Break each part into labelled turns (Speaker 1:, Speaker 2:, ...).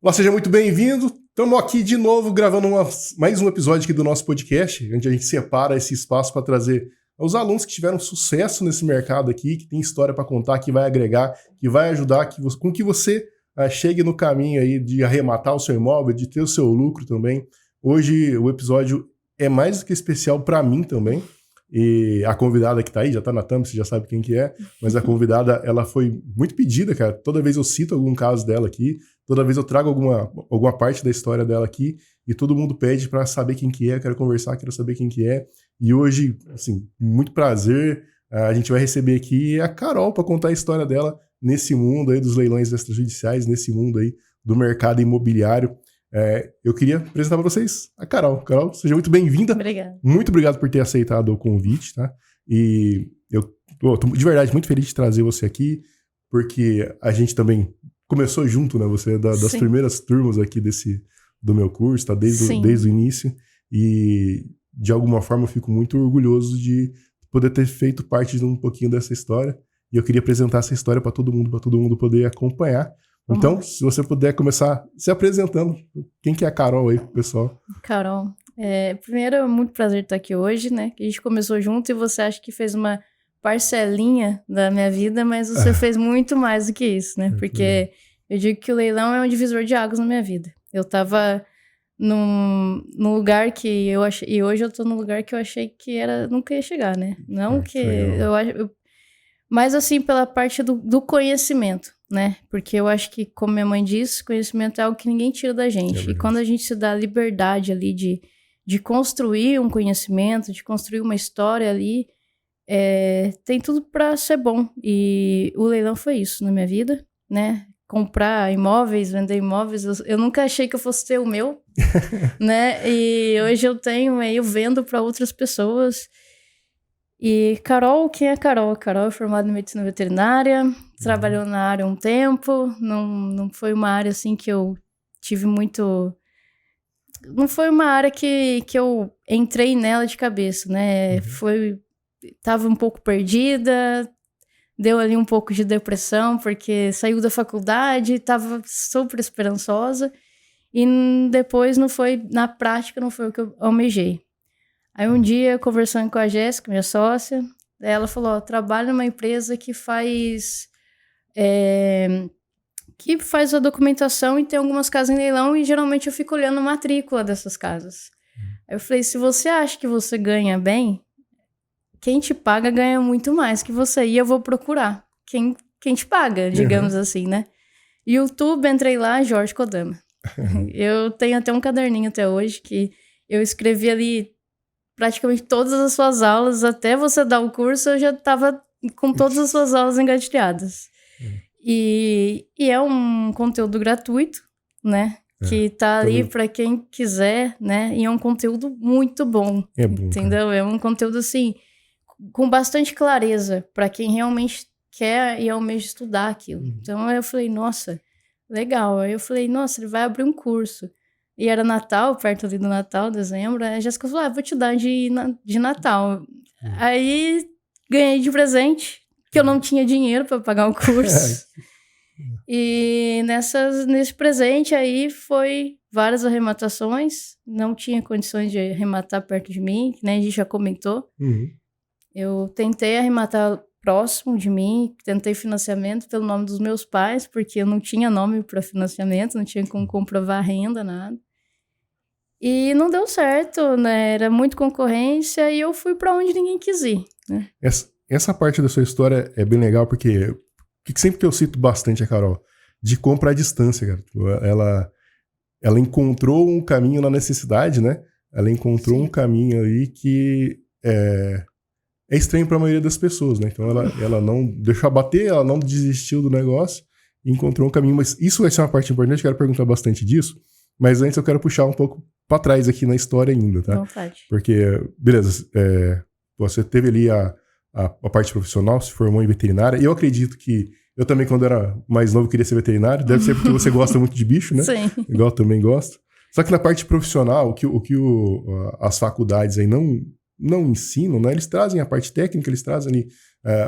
Speaker 1: Olá, seja muito bem-vindo. Estamos aqui de novo gravando mais um episódio aqui do nosso podcast, onde a gente separa esse espaço para trazer os alunos que tiveram sucesso nesse mercado aqui, que tem história para contar, que vai agregar, que vai ajudar com que você chegue no caminho aí de arrematar o seu imóvel, de ter o seu lucro também. Hoje o episódio é mais do que especial para mim também. E a convidada que está aí, já está na thumb, você já sabe quem que é, mas a convidada, ela foi muito pedida, cara. Toda vez eu cito algum caso dela aqui, toda vez eu trago alguma parte da história dela aqui, e todo mundo pede para saber quem que é, quero conversar, quero saber quem que é. E hoje, assim, muito prazer, a gente vai receber aqui a Carol para contar a história dela nesse mundo aí dos leilões extrajudiciais, nesse mundo aí do mercado imobiliário. Eu queria apresentar para vocês a Carol. Carol, seja muito bem-vinda.
Speaker 2: Obrigada.
Speaker 1: Muito obrigado por ter aceitado o convite, tá? E eu tô de verdade muito feliz de trazer você aqui, porque a gente também começou junto, né? Você é das primeiras turmas aqui do meu curso, tá? Desde o início. E de alguma forma eu fico muito orgulhoso de poder ter feito parte de um pouquinho dessa história. E eu queria apresentar essa história para todo mundo poder acompanhar. Então, se você puder começar se apresentando, quem que é a Carol aí, pessoal?
Speaker 2: Carol, primeiro é muito prazer estar aqui hoje, né? Que a gente começou junto e você acha que fez uma parcelinha da minha vida, mas você fez muito mais do que isso, né? Porque eu digo que o leilão é um divisor de águas na minha vida. Eu tava num lugar que eu achei, e hoje eu tô num lugar que eu achei que nunca ia chegar, né? Não que eu acho... Mas assim, pela parte do conhecimento, né? Porque eu acho que, como minha mãe disse, conhecimento é algo que ninguém tira da gente. E quando a gente se dá a liberdade ali de construir um conhecimento, de construir uma história ali, tem tudo para ser bom. E o leilão foi isso na minha vida, né? Comprar imóveis, vender imóveis. Eu nunca achei que eu fosse ter o meu, né? E hoje eu tenho, eu vendo para outras pessoas. E Carol, quem é Carol? Carol é formada em medicina veterinária, trabalhou na área um tempo, não foi uma área assim que eu tive muito... Não foi uma área que eu entrei nela de cabeça, né? Tava um pouco perdida, deu ali um pouco de depressão, porque saiu da faculdade, tava super esperançosa, e depois na prática não foi o que eu almejei. Aí um dia, conversando com a Jéssica, minha sócia, ela falou, trabalho numa empresa que faz a documentação e tem algumas casas em leilão e geralmente eu fico olhando a matrícula dessas casas. Aí eu falei, se você acha que você ganha bem, quem te paga ganha muito mais que você. E eu vou procurar quem te paga, digamos assim, né? YouTube, entrei lá, Jorge Kodama. Eu tenho até um caderninho até hoje que eu escrevi ali praticamente todas as suas aulas, até você dar o curso, eu já estava com todas as suas aulas engatilhadas. E é um conteúdo gratuito, né? Que tá ali para quem quiser, né? E é um conteúdo muito bom, entendeu? Cara. É um conteúdo, assim, com bastante clareza para quem realmente quer e almeja estudar aquilo. Então, eu falei, nossa, legal. Aí eu falei, nossa, ele vai abrir um curso. E era Natal, perto ali do Natal, dezembro. A Jéssica falou, vou te dar de Natal. Aí ganhei de presente, que eu não tinha dinheiro para pagar o curso. E nesse presente aí foi várias arrematações. Não tinha condições de arrematar perto de mim, que nem a gente já comentou. Eu tentei arrematar próximo de mim, tentei financiamento pelo nome dos meus pais, porque eu não tinha nome para financiamento, não tinha como comprovar a renda, nada. E não deu certo, né? Era muita concorrência e eu fui para onde ninguém quis ir, né?
Speaker 1: Essa parte da sua história é bem legal, porque sempre que eu cito bastante a Carol, de compra à distância, cara. Tipo, ela encontrou um caminho na necessidade, né? Ela encontrou um caminho aí que é estranho para a maioria das pessoas, né? Então ela não deixou abater, ela não desistiu do negócio e encontrou um caminho. Mas isso vai ser uma parte importante, eu quero perguntar bastante disso. Mas antes eu quero puxar um pouco para trás aqui na história ainda, tá?
Speaker 2: Vontade.
Speaker 1: Porque, beleza, você teve ali a parte profissional, se formou em veterinária. Eu acredito que eu também, quando era mais novo, queria ser veterinário. Deve ser porque você gosta muito de bicho, né?
Speaker 2: Sim.
Speaker 1: Igual eu também gosto. Só que na parte profissional, o que as faculdades aí não ensinam, né? Eles trazem a parte técnica, eles trazem ali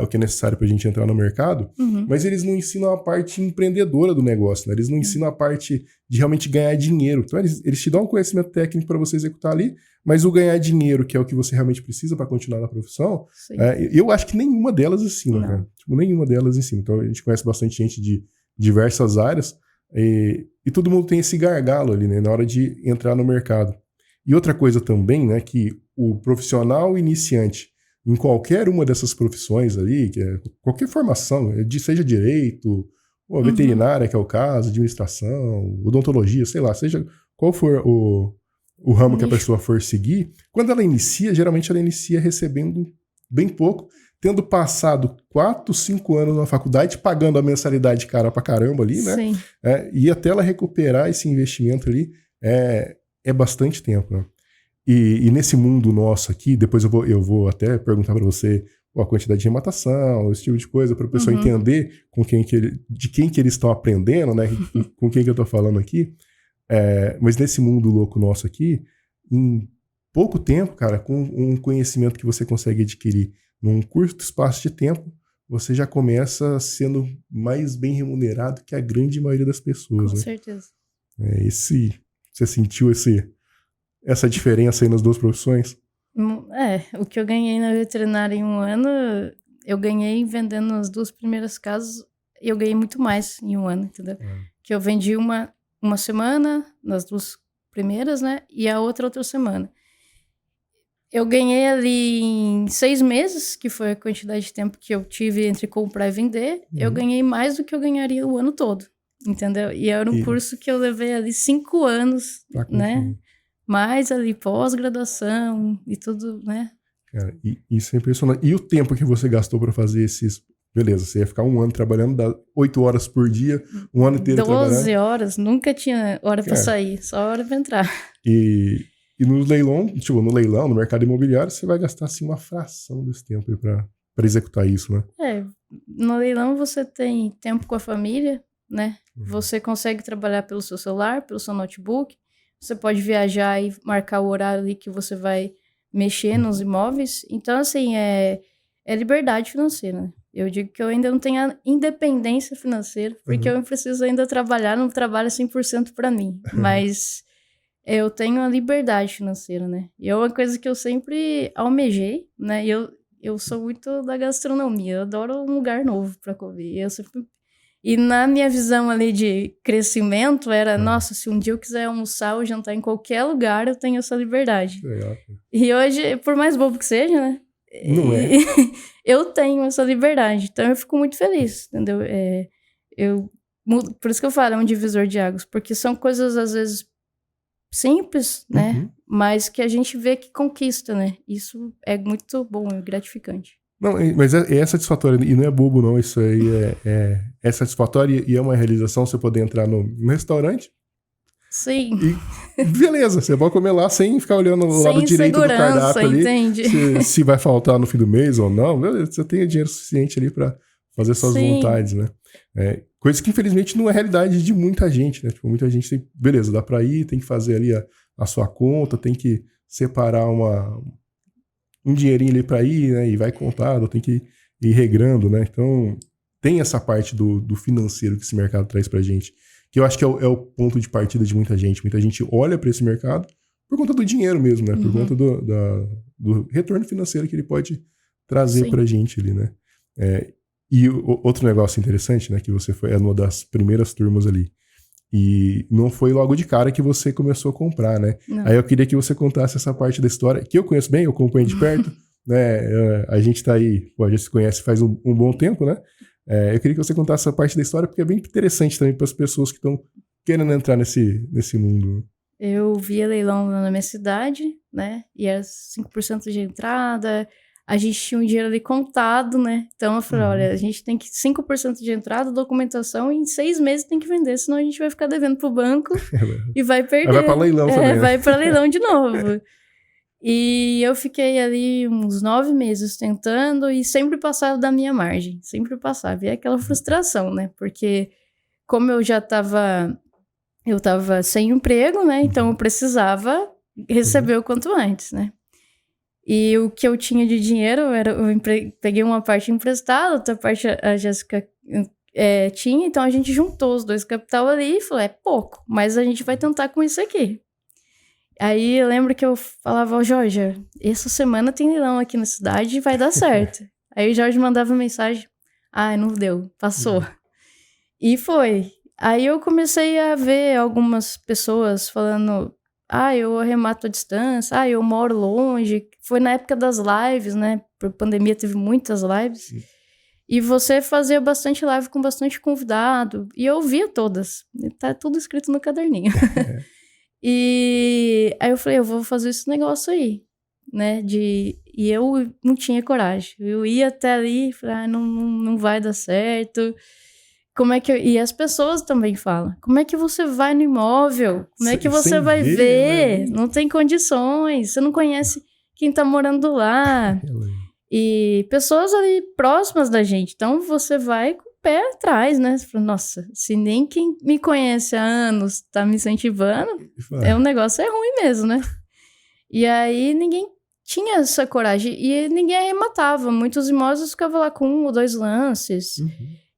Speaker 1: o que é necessário para a gente entrar no mercado, mas eles não ensinam a parte empreendedora do negócio, né? Eles não ensinam a parte de realmente ganhar dinheiro. Então, eles te dão um conhecimento técnico para você executar ali, mas o ganhar dinheiro, que é o que você realmente precisa para continuar na profissão, eu acho que nenhuma delas ensina, cara. Tipo, nenhuma delas ensina. Então, a gente conhece bastante gente de diversas áreas e todo mundo tem esse gargalo ali, né? Na hora de entrar no mercado. E outra coisa também, né? Que o profissional iniciante em qualquer uma dessas profissões ali, que é qualquer formação, seja direito, ou veterinária, que é o caso, administração, odontologia, sei lá, seja qual for o ramo que a pessoa for seguir, quando ela inicia, geralmente ela inicia recebendo bem pouco, tendo passado 4, 5 anos na faculdade, pagando a mensalidade cara pra caramba ali, né?
Speaker 2: Sim.
Speaker 1: E até ela recuperar esse investimento ali, é bastante tempo, né? E nesse mundo nosso aqui, depois eu vou até perguntar para você a quantidade de rematação, esse tipo de coisa, para a pessoa entender de quem que eles estão aprendendo, né? Com quem que eu estou falando aqui. Mas nesse mundo louco nosso aqui, em pouco tempo, cara, com um conhecimento que você consegue adquirir num curto espaço de tempo, você já começa sendo mais bem remunerado que a grande maioria das pessoas.
Speaker 2: Com
Speaker 1: né?
Speaker 2: certeza.
Speaker 1: Você sentiu essa diferença aí nas duas profissões?
Speaker 2: O que eu ganhei na veterinária em um ano, eu ganhei vendendo as 2 primeiras casas, e eu ganhei muito mais em um ano, entendeu? Que eu vendi uma semana nas 2 primeiras, né? E a outra semana. Eu ganhei ali em 6 meses, que foi a quantidade de tempo que eu tive entre comprar e vender, eu ganhei mais do que eu ganharia o ano todo, entendeu? E era um curso que eu levei ali 5 anos, né? Mais ali pós-graduação e tudo, né?
Speaker 1: Cara, isso é impressionante. E o tempo que você gastou para fazer esses... Beleza, você ia ficar um ano trabalhando, 8 horas por dia, um ano inteiro
Speaker 2: 12
Speaker 1: trabalhando.
Speaker 2: 12 horas, nunca tinha hora para sair, só hora para entrar.
Speaker 1: E no leilão, no mercado imobiliário, você vai gastar assim uma fração desse tempo para executar isso, né?
Speaker 2: No leilão você tem tempo com a família, né? Você consegue trabalhar pelo seu celular, pelo seu notebook. Você pode viajar e marcar o horário ali que você vai mexer nos imóveis. Então, assim, é liberdade financeira, né? Eu digo que eu ainda não tenho a independência financeira, porque eu preciso ainda trabalhar, não trabalho 100% para mim. Mas eu tenho a liberdade financeira, né? E é uma coisa que eu sempre almejei, né? E eu sou muito da gastronomia, eu adoro um lugar novo para comer. E na minha visão ali de crescimento era, nossa, se um dia eu quiser almoçar ou jantar em qualquer lugar, eu tenho essa liberdade.
Speaker 1: Legal.
Speaker 2: E hoje, por mais bobo que seja, né?
Speaker 1: Não é.
Speaker 2: Eu tenho essa liberdade. Então eu fico muito feliz, entendeu? Por isso que eu falo, é um divisor de águas. Porque são coisas, às vezes, simples, né? Mas que a gente vê que conquista, né? Isso é muito bom, é gratificante.
Speaker 1: Não, mas é satisfatório, e não é bobo não, isso aí é satisfatório e é uma realização você poder entrar no restaurante.
Speaker 2: Sim.
Speaker 1: E beleza, você pode comer lá sem ficar olhando o lado direito do cardápio ali,
Speaker 2: entende?
Speaker 1: se vai faltar no fim do mês ou não, beleza, você tem dinheiro suficiente ali para fazer suas vontades, né? Coisa que infelizmente não é realidade de muita gente, né? Tipo, muita gente tem, beleza, dá para ir, tem que fazer ali a sua conta, tem que separar um dinheirinho ali para ir, né? E vai contado, tem que ir regrando, né? Então, tem essa parte do financeiro que esse mercado traz pra gente, que eu acho que é o ponto de partida de muita gente. Muita gente olha para esse mercado por conta do dinheiro mesmo, né? Por conta do retorno financeiro que ele pode trazer pra gente ali, né? E outro negócio interessante, né? Que você foi uma das primeiras turmas ali. E não foi logo de cara que você começou a comprar, né? Não. Aí eu queria que você contasse essa parte da história, que eu conheço bem, eu acompanho de perto, né? A gente tá aí, a gente se conhece faz um bom tempo, né? Eu queria que você contasse essa parte da história, porque é bem interessante também para as pessoas que estão querendo entrar nesse mundo.
Speaker 2: Eu via leilão na minha cidade, né? E era 5% de entrada. A gente tinha um dinheiro ali contado, né? Então eu falei, olha, a gente tem que 5% de entrada, documentação, e em 6 meses tem que vender, senão a gente vai ficar devendo pro banco e vai perder.
Speaker 1: Vai pra leilão também.
Speaker 2: Vai pra leilão de novo. E eu fiquei ali uns 9 meses tentando e sempre passava da minha margem, sempre passava. E é aquela frustração, né? Porque como eu tava sem emprego, né? Então eu precisava receber o quanto antes, né? E o que eu tinha de dinheiro, peguei uma parte emprestada, outra parte a Jéssica tinha, então a gente juntou os dois capital ali e falou, é pouco, mas a gente vai tentar com isso aqui. Aí eu lembro que eu falava, Jorge, essa semana tem leilão aqui na cidade e vai dar certo. Aí o Jorge mandava mensagem, não deu, passou. E foi. Aí eu comecei a ver algumas pessoas falando, eu arremato à distância, eu moro longe. Foi na época das lives, né? Por pandemia teve muitas lives. Sim. E você fazia bastante live com bastante convidado. E eu via todas. Tá tudo escrito no caderninho. E aí eu falei, eu vou fazer esse negócio aí, né? E eu não tinha coragem. Eu ia até ali e falei, não vai dar certo. Como é que E as pessoas também falam, como é que você vai no imóvel? Como é que você vai ver? Né? Não tem condições, você não conhece quem tá morando lá. E pessoas ali próximas da gente. Então você vai com o pé atrás, né? Você fala, nossa, se nem quem me conhece há anos tá me incentivando, o negócio é ruim mesmo, né? E aí ninguém tinha essa coragem. E ninguém arrematava. Muitos imóveis ficavam lá com 1 ou 2 lances.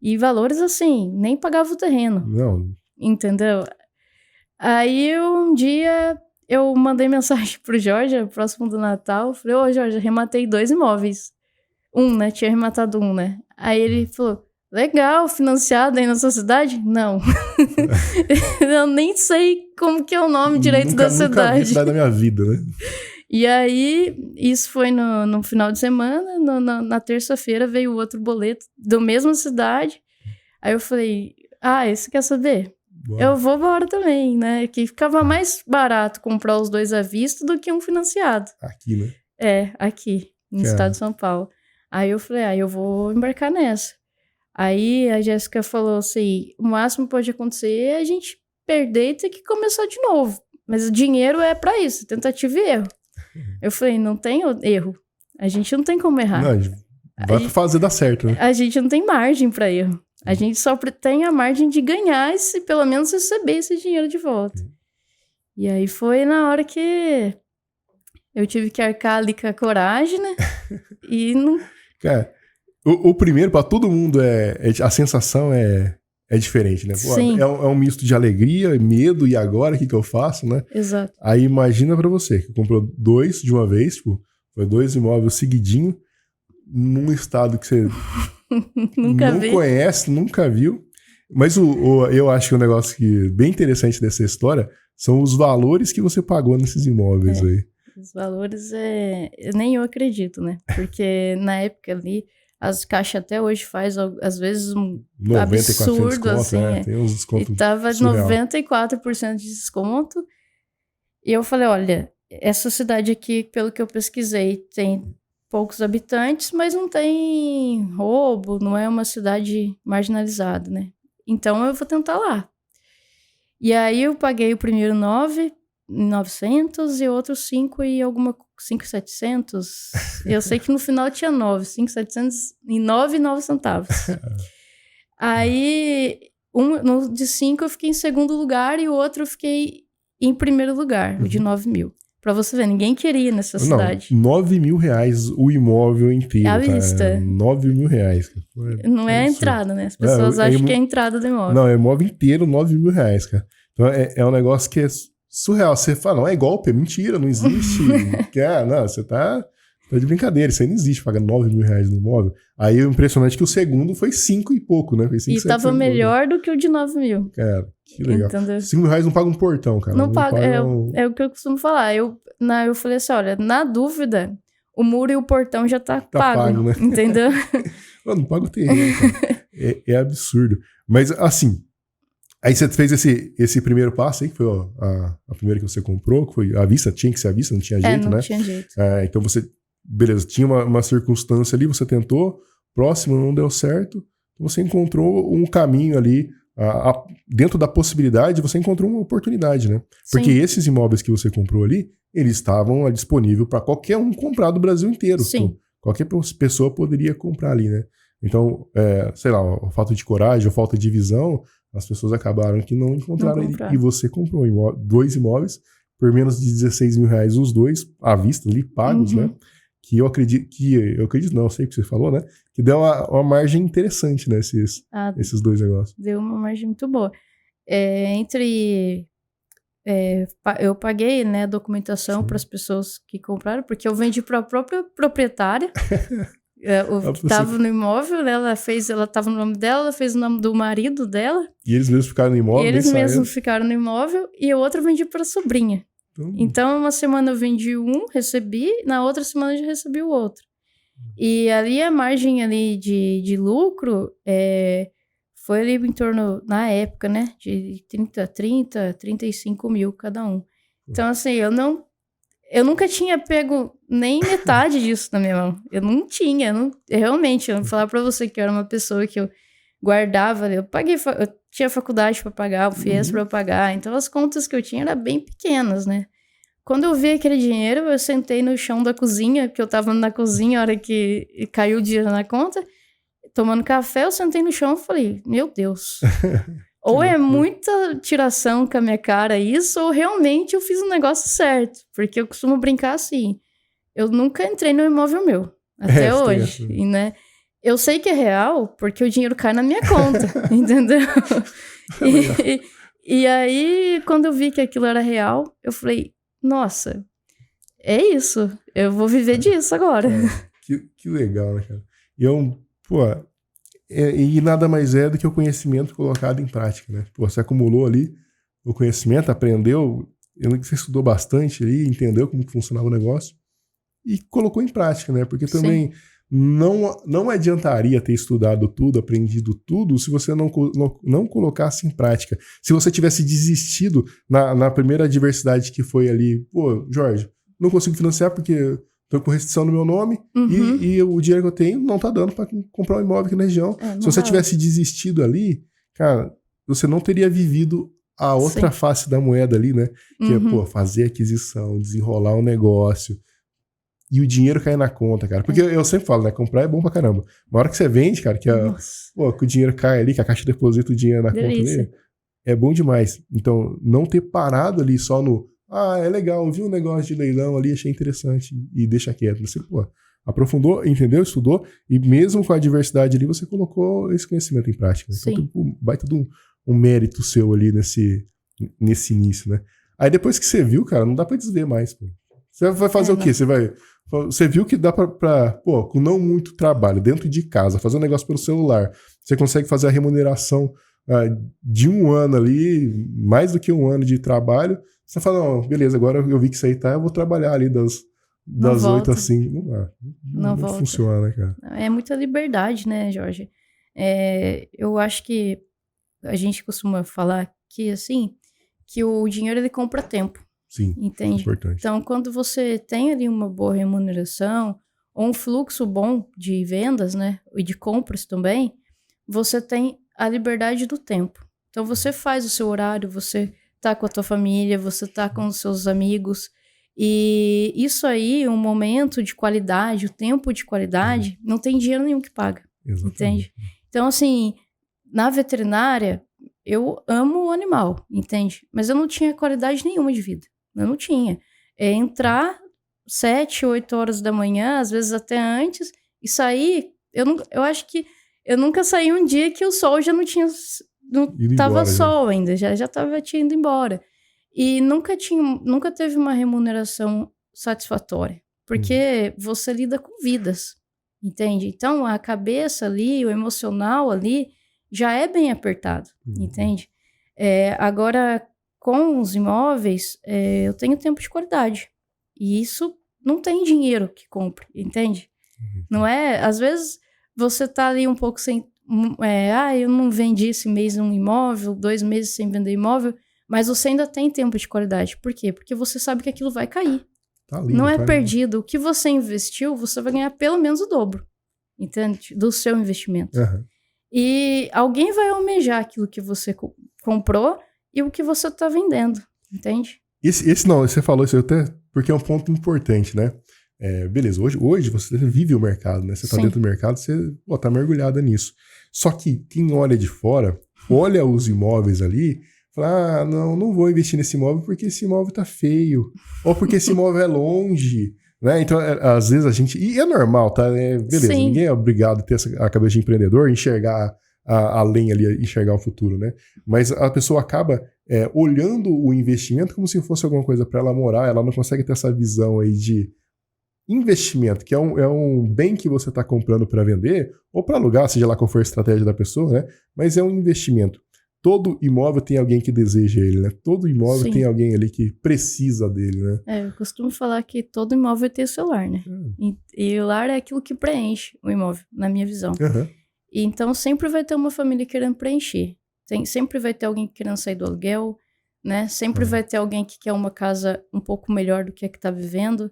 Speaker 2: E valores assim, nem pagava o terreno.
Speaker 1: Não.
Speaker 2: Entendeu? Aí um dia eu mandei mensagem pro Jorge, próximo do Natal. Falei, Jorge, arrematei 2 imóveis. Né? Tinha arrematado 1, né? Aí ele falou, legal, financiado aí na sua cidade? Não. Eu nem sei como que é o nome direito da cidade.
Speaker 1: Nunca vi a cidade da minha vida, né?
Speaker 2: E aí, isso foi no final de semana, na terça-feira veio outro boleto da mesma cidade. Aí eu falei, esse quer saber? Boa. Eu vou embora também, né? Que ficava mais barato comprar os 2 à vista do que um financiado.
Speaker 1: Aqui, né?
Speaker 2: Aqui, no estado de São Paulo. Aí eu falei, eu vou embarcar nessa. Aí a Jéssica falou assim, o máximo que pode acontecer é a gente perder e ter que começar de novo. Mas o dinheiro é pra isso, tentativa e erro. Eu falei, não tem erro. A gente não tem como errar.
Speaker 1: Não, vai fazer dar certo, né?
Speaker 2: A gente não tem margem para erro. A gente só tem a margem de ganhar e pelo menos receber esse dinheiro de volta. E aí foi na hora que eu tive que arcar ali com a coragem, né? E não...
Speaker 1: Cara, o primeiro, para todo mundo, a sensação é diferente, né? Pô,
Speaker 2: Sim.
Speaker 1: É um misto de alegria, medo, e agora o que eu faço, né?
Speaker 2: Exato.
Speaker 1: Aí imagina pra você, que comprou 2 de uma vez, foi 2 imóveis seguidinho, num estado que você não conhece, nunca viu. Mas eu acho que um negócio bem interessante dessa história são os valores que você pagou nesses imóveis aí.
Speaker 2: Os valores nem eu acredito, né? Porque na época ali, as caixas até hoje faz, às vezes, um absurdo, desconto, assim.
Speaker 1: Tem uns descontos.
Speaker 2: E tava surreal. 94% de desconto. E eu falei, olha, essa cidade aqui, pelo que eu pesquisei, tem poucos habitantes, mas não tem roubo, não é uma cidade marginalizada, né? Então eu vou tentar lá. E aí eu paguei o primeiro 9.900 e outros 5.700. Eu sei que no final tinha 5.709 centavos. Aí, no de 5 eu fiquei em segundo lugar e o outro eu fiquei em primeiro lugar, o de 9.000. Pra você ver, ninguém queria nessa cidade.
Speaker 1: R$9.000 o imóvel inteiro.
Speaker 2: À vista.
Speaker 1: R$9.000.
Speaker 2: Não é a entrada, né? As pessoas acham que é a entrada do imóvel.
Speaker 1: Não, é o imóvel inteiro, R$9.000, cara. Então é um negócio que é surreal. Você fala, não, é golpe, é mentira, não existe. Não, você tá de brincadeira, isso aí não existe, pagar R$9.000 no imóvel. Aí o impressionante é que o segundo foi 5 e pouco, né? Foi 5,
Speaker 2: e tava melhor do que o de 9.000.
Speaker 1: Cara, que legal.
Speaker 2: Entendeu?
Speaker 1: R$5.000 não paga um portão, cara.
Speaker 2: Não paga, é o que eu costumo falar. Eu falei assim, olha, na dúvida, o muro e o portão já tá pago, né? Entendeu?
Speaker 1: Não paga o terreno, cara. É absurdo. Mas, assim, aí você fez esse primeiro passo aí, que foi a primeira que você comprou, que foi à vista, tinha que ser à vista, não tinha jeito, né?
Speaker 2: Não tinha jeito.
Speaker 1: Então você, beleza, tinha uma circunstância ali, você tentou, próximo não deu certo, você encontrou um caminho ali, dentro da possibilidade, você encontrou uma oportunidade, né? Porque
Speaker 2: Sim.
Speaker 1: esses imóveis que você comprou ali, eles estavam disponíveis para qualquer um comprar do Brasil inteiro.
Speaker 2: Sim.
Speaker 1: Então, qualquer pessoa poderia comprar ali, né? Então, sei lá, a falta de coragem, a falta de visão, as pessoas acabaram que não encontraram ele. E você comprou 2 imóveis por menos de R$16.000 os 2, à vista ali, pagos, né? que eu acredito não, eu sei o que você falou, né? Que deu uma margem interessante, né? Esses dois negócios.
Speaker 2: Deu uma margem muito boa. Eu paguei, né, a documentação para as pessoas que compraram, porque eu vendi para a própria proprietária. Que estava no imóvel, né? Ela estava no nome dela, ela fez o nome do marido dela.
Speaker 1: E eles mesmos ficaram no imóvel?
Speaker 2: Ficaram no imóvel, e a outra eu vendi para a sobrinha. Então, uma semana eu vendi recebi, na outra semana eu já recebi o outro. E ali a margem ali de lucro foi ali em torno, na época, né? De 35 mil cada um. Então, assim, eu nunca tinha pego nem metade disso na minha mão. Eu não tinha, realmente, eu vou falar pra você que eu era uma pessoa que eu guardava, eu tinha faculdade pra pagar, o FIES pra eu pagar, então as contas que eu tinha eram bem pequenas, né? Quando eu vi aquele dinheiro, eu sentei no chão da cozinha, porque eu tava na cozinha a hora que caiu o dinheiro na conta, tomando café, eu sentei no chão e falei, meu Deus... Ou é muita tiração com a minha cara isso, ou realmente eu fiz um negócio certo. Porque eu costumo brincar assim. Eu nunca entrei no imóvel meu. Até hoje. E, né? Eu sei que é real, porque o dinheiro cai na minha conta. Entendeu? E aí, quando eu vi que aquilo era real, eu falei, nossa, é isso. Eu vou viver disso agora.
Speaker 1: Que legal, né, cara? E nada mais é do que o conhecimento colocado em prática, né? Você acumulou ali o conhecimento, aprendeu, você estudou bastante ali, entendeu como que funcionava o negócio e colocou em prática, né? Porque também não adiantaria ter estudado tudo, aprendido tudo, se você não colocasse em prática. Se você tivesse desistido na primeira adversidade que foi ali, Jorge, não consigo financiar porque... Tô com restrição no meu nome e o dinheiro que eu tenho não tá dando para comprar um imóvel aqui na região. Se você tivesse desistido ali, cara, você não teria vivido a outra face da moeda ali, né? Que é, fazer aquisição, desenrolar um negócio e o dinheiro cair na conta, cara. Porque eu sempre falo, né? Comprar é bom pra caramba. Uma hora que você vende, cara, que o dinheiro cai ali, que a caixa deposita o dinheiro na conta ali, é bom demais. Então, não ter parado ali só no... é legal, vi um negócio de leilão ali, achei interessante e deixa quieto. Você, aprofundou, entendeu, estudou e mesmo com a diversidade ali, você colocou esse conhecimento em prática. Né? Então, vai tudo um mérito seu ali nesse início, né? Aí depois que você viu, cara, não dá pra desver mais, pô. Você vai fazer o quê? Você viu que dá com não muito trabalho, dentro de casa, fazer um negócio pelo celular, você consegue fazer a remuneração de um ano ali, mais do que um ano de trabalho. Você fala, não, beleza, agora eu vi que isso aí eu vou trabalhar ali das 8 às 5. Não funciona, né, cara?
Speaker 2: É muita liberdade, né, Jorge? Eu acho que a gente costuma falar que, assim, que o dinheiro, ele compra tempo.
Speaker 1: Sim,
Speaker 2: entende?
Speaker 1: Importante.
Speaker 2: Então, quando você tem ali uma boa remuneração, ou um fluxo bom de vendas, né, e de compras também, você tem a liberdade do tempo. Então, você faz o seu horário, você... tá com a tua família, você tá com os seus amigos, e isso aí, um momento de qualidade, o tempo de qualidade, não tem dinheiro nenhum que paga, entende? Então, assim, na veterinária, eu amo o animal, entende? Mas eu não tinha qualidade nenhuma de vida, eu não tinha. Entrar 7, 8 horas da manhã, às vezes até antes, e sair, eu acho que eu nunca saí um dia que o sol já não tinha... Não tava sol ainda, já tava indo embora. E nunca teve uma remuneração satisfatória. Porque você lida com vidas, entende? Então, a cabeça ali, o emocional ali, já é bem apertado, entende? Agora, com os imóveis, eu tenho tempo de qualidade. E isso não tem dinheiro que compre, entende? Não é... Às vezes, você tá ali um pouco sem... eu não vendi esse mês um imóvel, 2 meses sem vender imóvel, mas você ainda tem tempo de qualidade. Por quê? Porque você sabe que aquilo vai cair.
Speaker 1: Tá lindo,
Speaker 2: não é perdido. O que você investiu, você vai ganhar pelo menos o dobro, entende? Do seu investimento. E alguém vai almejar aquilo que você comprou e o que você tá vendendo, entende?
Speaker 1: Esse não, você falou isso até porque é um ponto importante, né? Beleza, hoje você vive o mercado, né? Você tá dentro do mercado, você tá mergulhada nisso. Só que quem olha de fora, olha os imóveis ali, fala, não vou investir nesse imóvel porque esse imóvel tá feio. Ou porque esse imóvel é longe, Né? Então, às vezes a gente... E é normal, tá? Beleza,
Speaker 2: Sim.
Speaker 1: ninguém é obrigado a ter a cabeça de empreendedor, enxergar além ali, enxergar o futuro, né? Mas a pessoa acaba olhando o investimento como se fosse alguma coisa para ela morar, ela não consegue ter essa visão aí de investimento, que é um bem que você está comprando para vender ou para alugar, seja lá qual for a estratégia da pessoa, né? Mas é um investimento. Todo imóvel tem alguém que deseja ele, né? Todo imóvel
Speaker 2: Sim.
Speaker 1: tem alguém ali que precisa dele, né?
Speaker 2: Eu costumo falar que todo imóvel tem o seu lar, né? E o lar é aquilo que preenche o imóvel, na minha visão.
Speaker 1: Uhum.
Speaker 2: Então sempre vai ter uma família querendo preencher. Sempre vai ter alguém querendo sair do aluguel, né? Sempre vai ter alguém que quer uma casa um pouco melhor do que a que tá vivendo.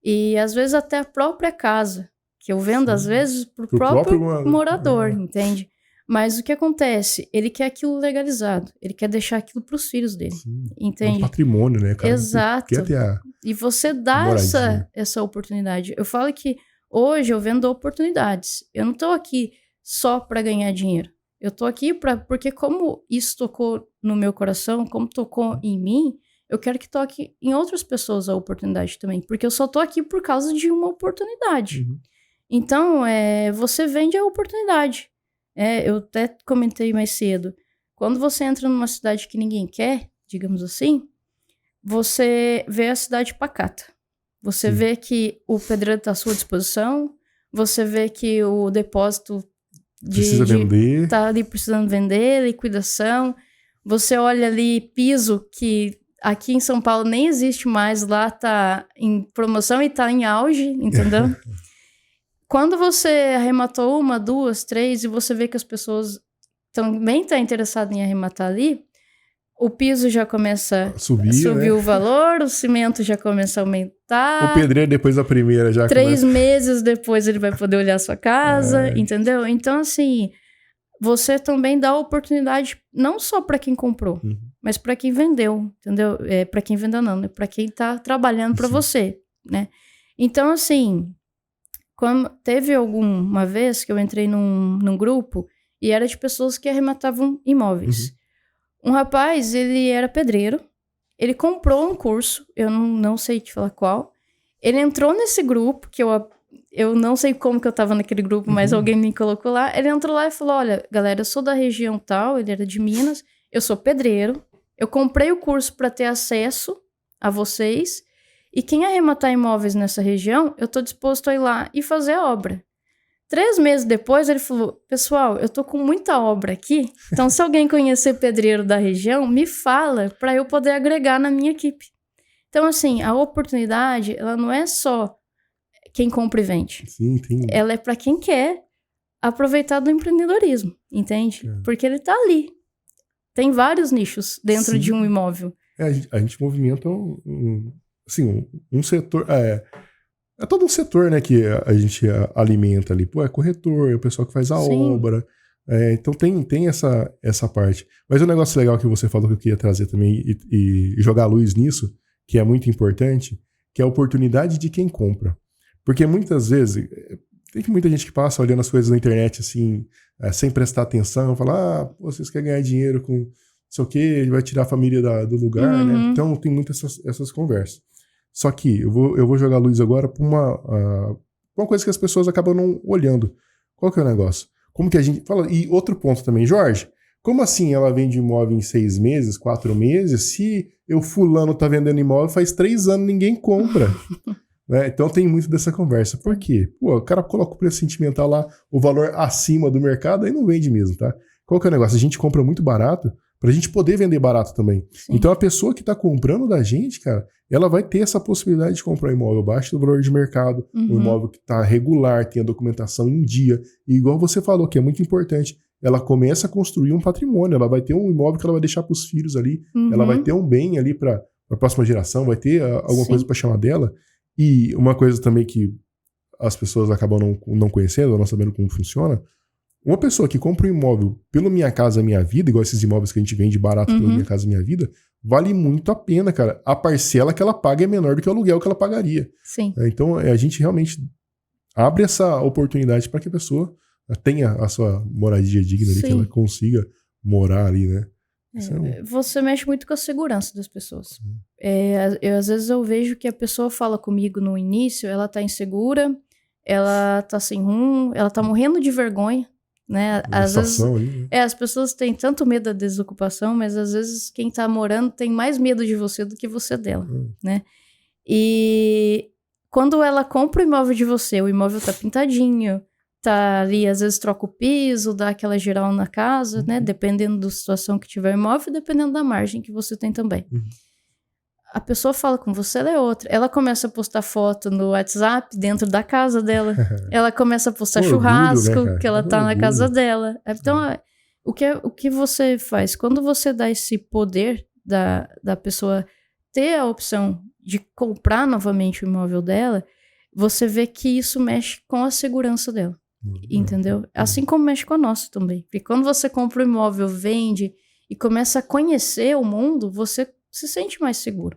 Speaker 2: E às vezes até a própria casa, que eu vendo às vezes pro próprio morador, entende? Mas o que acontece? Ele quer aquilo legalizado. Ele quer deixar aquilo pros filhos dele.
Speaker 1: Sim.
Speaker 2: Entende?
Speaker 1: É um patrimônio, né? Cara,
Speaker 2: exato.
Speaker 1: Quer ter
Speaker 2: e você dá essa oportunidade. Eu falo que hoje eu vendo oportunidades. Eu não tô aqui só para ganhar dinheiro. Eu tô aqui porque como isso tocou no meu coração, como tocou em mim, eu quero que toque em outras pessoas a oportunidade também. Porque eu só tô aqui por causa de uma oportunidade.
Speaker 1: Uhum.
Speaker 2: Então, você vende a oportunidade. Eu até comentei mais cedo. Quando você entra numa cidade que ninguém quer, digamos assim, você vê a cidade pacata. Você vê que o pedreiro está à sua disposição, você vê que o depósito
Speaker 1: vender.
Speaker 2: Tá ali precisando vender, liquidação. Você olha ali piso que aqui em São Paulo nem existe mais, lá tá em promoção e tá em auge, entendeu? Quando você arrematou 1, 2, 3 e você vê que as pessoas também estão interessadas em arrematar ali, o piso já começa a subir, né? O valor, o cimento já começa a aumentar.
Speaker 1: O pedreiro depois da primeira já
Speaker 2: 3 meses depois ele vai poder olhar a sua casa, entendeu? Então, assim, você também dá oportunidade não só para quem comprou, mas para quem vendeu, entendeu? Para quem vendeu não, né? Para quem tá trabalhando para você, né? Então, assim... Teve alguma vez que eu entrei num grupo e era de pessoas que arrematavam imóveis. Um rapaz, ele era pedreiro, ele comprou um curso, eu não sei te falar qual. Ele entrou nesse grupo, que eu não sei como que eu tava naquele grupo, mas alguém me colocou lá. Ele entrou lá e falou, olha, galera, eu sou da região tal, ele era de Minas, eu sou pedreiro, eu comprei o curso para ter acesso a vocês... E quem arrematar imóveis nessa região, eu tô disposto a ir lá e fazer a obra. 3 meses depois, ele falou, pessoal, eu tô com muita obra aqui, então se alguém conhecer pedreiro da região, me fala para eu poder agregar na minha equipe. Então, assim, a oportunidade, ela não é só quem compra e vende.
Speaker 1: Sim, entendi.
Speaker 2: Ela é para quem quer aproveitar do empreendedorismo, entende? Porque ele tá ali. Tem vários nichos dentro de um imóvel.
Speaker 1: A gente movimenta um setor, é todo um setor, né, que a gente alimenta ali. Pô, é corretor, é o pessoal que faz a obra. Então tem essa parte. Mas um negócio legal que você falou que eu queria trazer também e jogar luz nisso, que é muito importante, que é a oportunidade de quem compra. Porque muitas vezes, tem muita gente que passa olhando as coisas na internet assim, sem prestar atenção, fala, vocês querem ganhar dinheiro com não sei o quê, vai tirar a família do lugar, né? Então tem muitas essas conversas. Só que eu vou jogar a luz agora para uma coisa que as pessoas acabam não olhando. Qual que é o negócio? Como que a gente... Fala, e outro ponto também, Jorge, como assim ela vende imóvel em 6 meses, 4 meses, se fulano tá vendendo imóvel faz 3 anos ninguém compra? Né? Então tem muito dessa conversa. Por quê? Pô, o cara coloca o preço sentimental lá, o valor acima do mercado, aí não vende mesmo, tá? Qual que é o negócio? A gente compra muito barato pra gente poder vender barato também. Sim. Então a pessoa que tá comprando da gente, cara, ela vai ter essa possibilidade de comprar um imóvel abaixo do valor de mercado, um imóvel que tá regular, tem a documentação em dia. E igual você falou, que é muito importante, ela começa a construir um patrimônio, ela vai ter um imóvel que ela vai deixar pros filhos ali, ela vai ter um bem ali pra próxima geração, vai ter alguma coisa pra chamar dela. E uma coisa também que as pessoas acabam não conhecendo, não sabendo como funciona, uma pessoa que compra um imóvel pelo Minha Casa Minha Vida, igual esses imóveis que a gente vende barato pelo Minha Casa Minha Vida, vale muito a pena, cara. A parcela que ela paga é menor do que o aluguel que ela pagaria.
Speaker 2: Sim.
Speaker 1: Então, a gente realmente abre essa oportunidade para que a pessoa tenha a sua moradia digna ali, que ela consiga morar ali, né?
Speaker 2: Você mexe muito com a segurança das pessoas. Às vezes eu vejo que a pessoa fala comigo no início, ela tá insegura, ela tá sem rumo, ela tá morrendo de vergonha, né? Às vezes, as pessoas têm tanto medo da desocupação, mas às vezes quem tá morando tem mais medo de você do que você dela, né? E quando ela compra o imóvel de você, o imóvel tá pintadinho, tá ali, às vezes troca o piso, dá aquela geral na casa, né? Dependendo da situação que tiver o imóvel, dependendo da margem que você tem também. A pessoa fala com você, ela é outra. Ela começa a postar foto no WhatsApp dentro da casa dela. Ela começa a postar churrasco, orgulho, né, que ela tá na casa dela. Então, o que você faz? Quando você dá esse poder da pessoa ter a opção de comprar novamente o imóvel dela, você vê que isso mexe com a segurança dela. Entendeu? Assim como mexe com a nossa também. Porque quando você compra o imóvel, vende e começa a conhecer o mundo, você se sente mais seguro.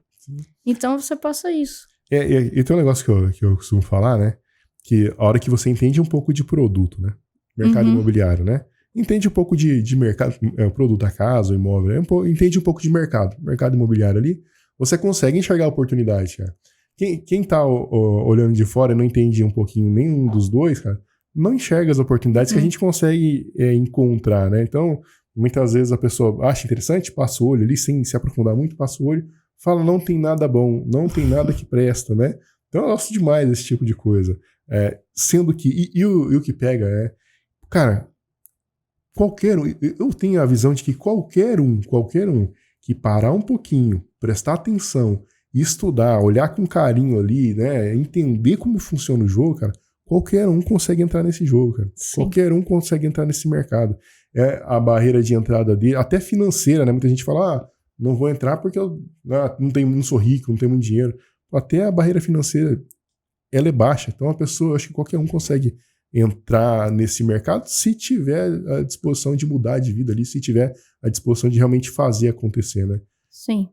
Speaker 2: Então você passa isso.
Speaker 1: E tem um negócio que eu costumo falar, né? Que a hora que você entende um pouco de produto, né? Mercado imobiliário, né? Entende um pouco de mercado, o produto, a casa, o imóvel, entende um pouco de mercado imobiliário ali, você consegue enxergar a oportunidade, cara. Quem tá olhando de fora e não entende um pouquinho nenhum dos dois, cara, não enxerga as oportunidades que a gente consegue encontrar, né? Então, muitas vezes a pessoa acha interessante, passa o olho ali, sem se aprofundar muito, passa o olho, fala, não tem nada bom, não tem nada que presta, né? Então eu gosto demais desse tipo de coisa. Sendo que, e o que pega cara, qualquer um, eu tenho a visão de que qualquer um que parar um pouquinho, prestar atenção, estudar, olhar com carinho ali, né, entender como funciona o jogo, cara, qualquer um consegue entrar nesse jogo, cara. Sim. Qualquer um consegue entrar nesse mercado. A barreira de entrada dele, até financeira, né? Muita gente fala, não vou entrar porque eu não sou rico, não tenho muito dinheiro. Até a barreira financeira, ela é baixa. Então a pessoa, acho que qualquer um consegue entrar nesse mercado se tiver a disposição de mudar de vida ali, se tiver a disposição de realmente fazer acontecer, né?
Speaker 2: Sim.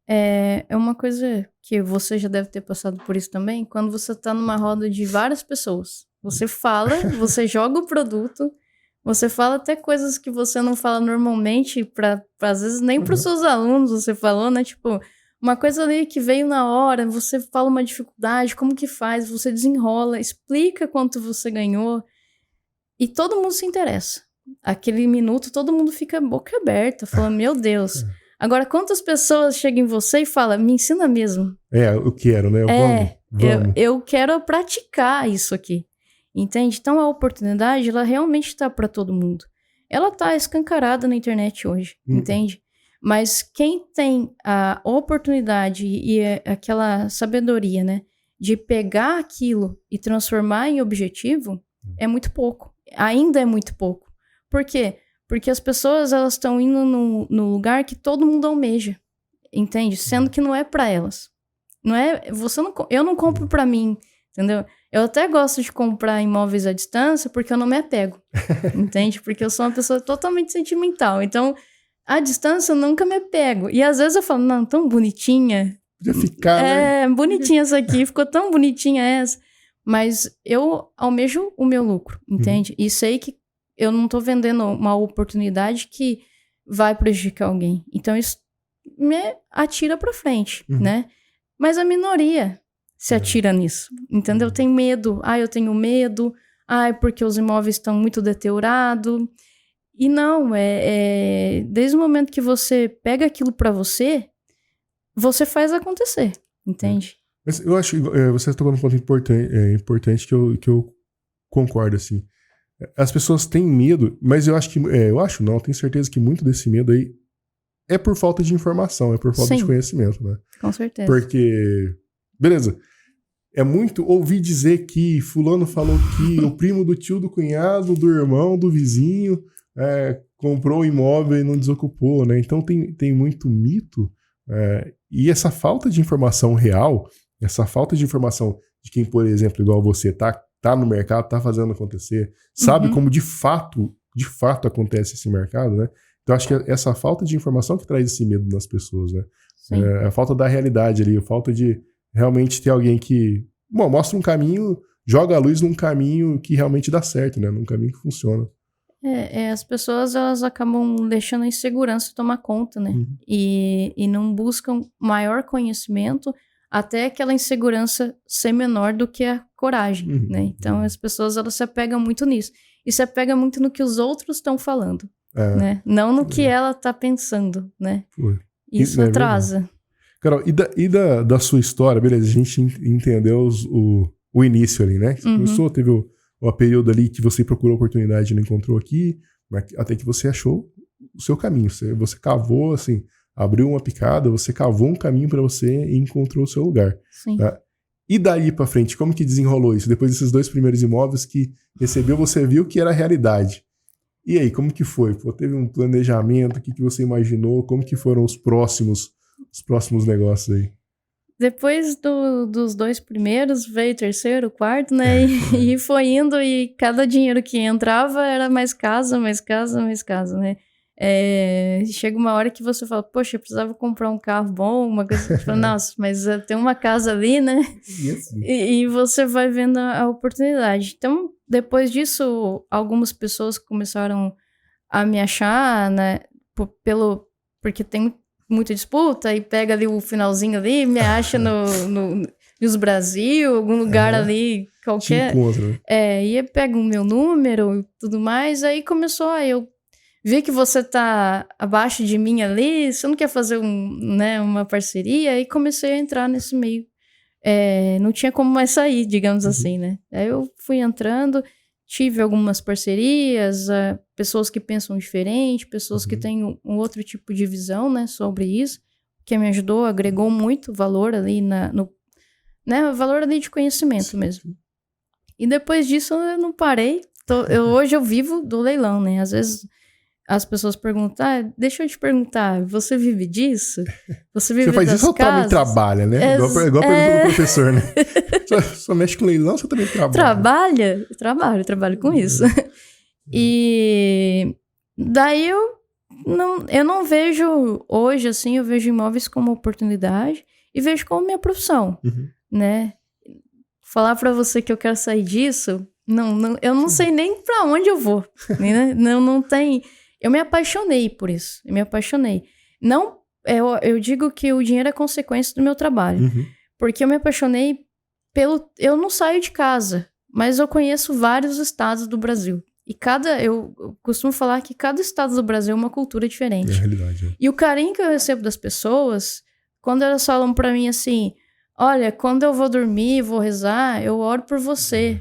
Speaker 2: É uma coisa que você já deve ter passado por isso também, quando você tá numa roda de várias pessoas. Você fala, você joga o produto, você fala até coisas que você não fala normalmente, às vezes nem para os seus alunos você falou, né? Tipo, uma coisa ali que veio na hora, você fala uma dificuldade, como que faz, você desenrola, explica quanto você ganhou e todo mundo se interessa. Aquele minuto todo mundo fica boca aberta, falando, meu Deus. Agora, quantas pessoas chegam em você e falam, me ensina mesmo?
Speaker 1: Eu quero, né? Vamos.
Speaker 2: Eu quero praticar isso aqui. Entende? Então, a oportunidade, ela realmente está para todo mundo. Ela está escancarada na internet hoje, entende? Mas quem tem a oportunidade e aquela sabedoria, né, de pegar aquilo e transformar em objetivo, é muito pouco. Ainda é muito pouco. Por quê? Porque as pessoas, elas estão indo no lugar que todo mundo almeja, entende? Sendo que não é para elas. Eu não compro para mim, entendeu? Eu até gosto de comprar imóveis à distância porque eu não me apego, entende? Porque eu sou uma pessoa totalmente sentimental. Então, à distância eu nunca me apego. E às vezes eu falo, não, tão bonitinha.
Speaker 1: Podia ficar, né?
Speaker 2: Bonitinha essa aqui, ficou tão bonitinha essa. Mas eu almejo o meu lucro, entende? E sei que eu não tô vendendo uma oportunidade que vai prejudicar alguém. Então, isso me atira pra frente, né? Mas a minoria se atira nisso, entendeu? Tem medo. Eu tenho medo. Porque os imóveis estão muito deteriorados. E não, desde o momento que você pega aquilo pra você, você faz acontecer, entende?
Speaker 1: Mas eu acho que você tocou num ponto importante que eu concordo, assim. As pessoas têm medo, mas eu acho que... eu tenho certeza que muito desse medo aí é por falta de informação, é por falta de conhecimento, né?
Speaker 2: Com certeza.
Speaker 1: Porque, beleza, é muito ouvir dizer que fulano falou que o primo do tio, do cunhado, do irmão, do vizinho comprou um imóvel e não desocupou, né? Então tem muito mito, e essa falta de informação real, essa falta de informação de quem, por exemplo, igual você, tá no mercado, tá fazendo acontecer, sabe como de fato acontece esse mercado, né? Então acho que é essa falta de informação que traz esse medo nas pessoas, né? A falta da realidade ali, a falta de realmente ter alguém que mostra um caminho, joga a luz num caminho que realmente dá certo, né? Num caminho que funciona.
Speaker 2: As pessoas, elas acabam deixando a insegurança tomar conta, né?
Speaker 1: Uhum.
Speaker 2: E não buscam maior conhecimento até aquela insegurança ser menor do que a coragem,
Speaker 1: Uhum.
Speaker 2: né? Então, as pessoas, elas se apegam muito nisso. E se apegam muito no que os outros estão falando, né? Não no que ela tá pensando, né? Isso atrasa.
Speaker 1: Carol, da sua história, beleza, a gente entendeu o início ali, né? Você começou, teve o período ali que você procurou oportunidade e não encontrou aqui, até que você achou o seu caminho. Você cavou, assim, abriu uma picada, você cavou um caminho para você e encontrou o seu lugar.
Speaker 2: Sim.
Speaker 1: Tá? E daí para frente, como que desenrolou isso? Depois desses 2 primeiros imóveis que recebeu, você viu que era a realidade. E aí, como que foi? Pô, teve um planejamento? O que você imaginou? Como que foram os próximos negócios aí?
Speaker 2: Depois dos 2 primeiros, veio o terceiro, o quarto, né? E foi indo, e cada dinheiro que entrava era mais casa, né? Chega uma hora que você fala, poxa, eu precisava comprar um carro bom, uma coisa. Você fala, nossa, mas tem uma casa ali, né? E você vai vendo a oportunidade. Então, depois disso, algumas pessoas começaram a me achar, né? Porque tem muita disputa, e pega ali o finalzinho ali, me acha no News Brasil, algum lugar ali qualquer.
Speaker 1: Te encontra, né?
Speaker 2: E pega o meu número e tudo mais, aí começou, eu vi que você tá abaixo de mim ali, você não quer fazer uma parceria? E comecei a entrar nesse meio. Não tinha como mais sair, digamos assim, né? Aí eu fui entrando, tive algumas parcerias, pessoas que pensam diferente, pessoas que têm um outro tipo de visão, né, sobre isso, que me ajudou, agregou muito valor ali valor ali de conhecimento mesmo. E depois disso eu não parei. Hoje eu vivo do leilão, né? Às vezes as pessoas perguntam, deixa eu te perguntar, você vive disso? Você vive
Speaker 1: faz
Speaker 2: das
Speaker 1: isso ou também trabalha, né? Igual a pergunta do professor, né? Só mexe com leilão, você também trabalha?
Speaker 2: Trabalho com isso. E daí eu não vejo hoje, assim, eu vejo imóveis como oportunidade e vejo como minha profissão, né? Falar pra você que eu quero sair disso, eu não sei nem pra onde eu vou, né? Não tem... Eu me apaixonei por isso, eu digo que o dinheiro é consequência do meu trabalho, porque eu me apaixonei eu não saio de casa, mas eu conheço vários estados do Brasil. E eu costumo falar que cada estado do Brasil é uma cultura diferente.
Speaker 1: É a realidade. É.
Speaker 2: E o carinho que eu recebo das pessoas, quando elas falam pra mim assim, olha, quando eu vou dormir, vou rezar, eu oro por você.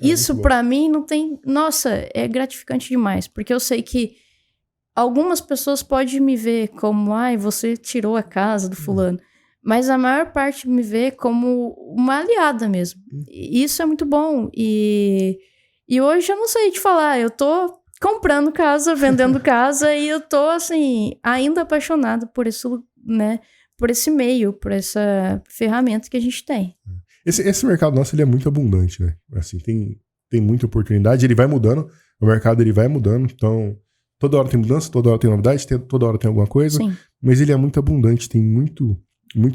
Speaker 2: Isso pra mim não tem... Nossa, é gratificante demais, porque eu sei que algumas pessoas podem me ver como, você tirou a casa do fulano. Mas a maior parte me vê como uma aliada mesmo. E isso é muito bom. E hoje eu não sei te falar, eu tô comprando casa, vendendo casa, e eu tô, assim, ainda apaixonada por isso, né? Por esse meio, por essa ferramenta que a gente tem.
Speaker 1: Esse mercado nosso, ele é muito abundante, né? Assim, tem muita oportunidade, ele vai mudando, o mercado ele vai mudando, então toda hora tem mudança, toda hora tem novidade, toda hora tem alguma coisa. Sim. Mas ele é muito abundante, tem muito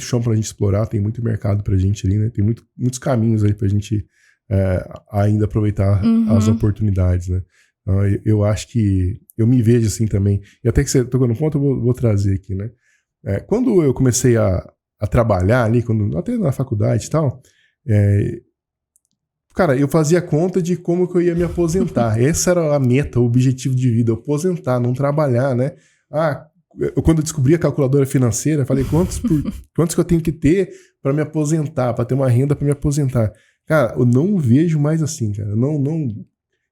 Speaker 1: chão pra gente explorar, tem muito mercado pra gente ali, né? Tem muitos caminhos aí pra gente ainda aproveitar as oportunidades, né? Então, eu acho que eu me vejo assim também. E até que você tocou no ponto, eu vou trazer aqui, né? Quando eu comecei a trabalhar ali, até na faculdade e tal, cara, eu fazia conta de como que eu ia me aposentar. Essa era a meta, o objetivo de vida, aposentar, não trabalhar, né? Quando eu descobri a calculadora financeira, falei, quantos que eu tenho que ter para me aposentar, para ter uma renda para me aposentar? Cara, eu não vejo mais assim, cara.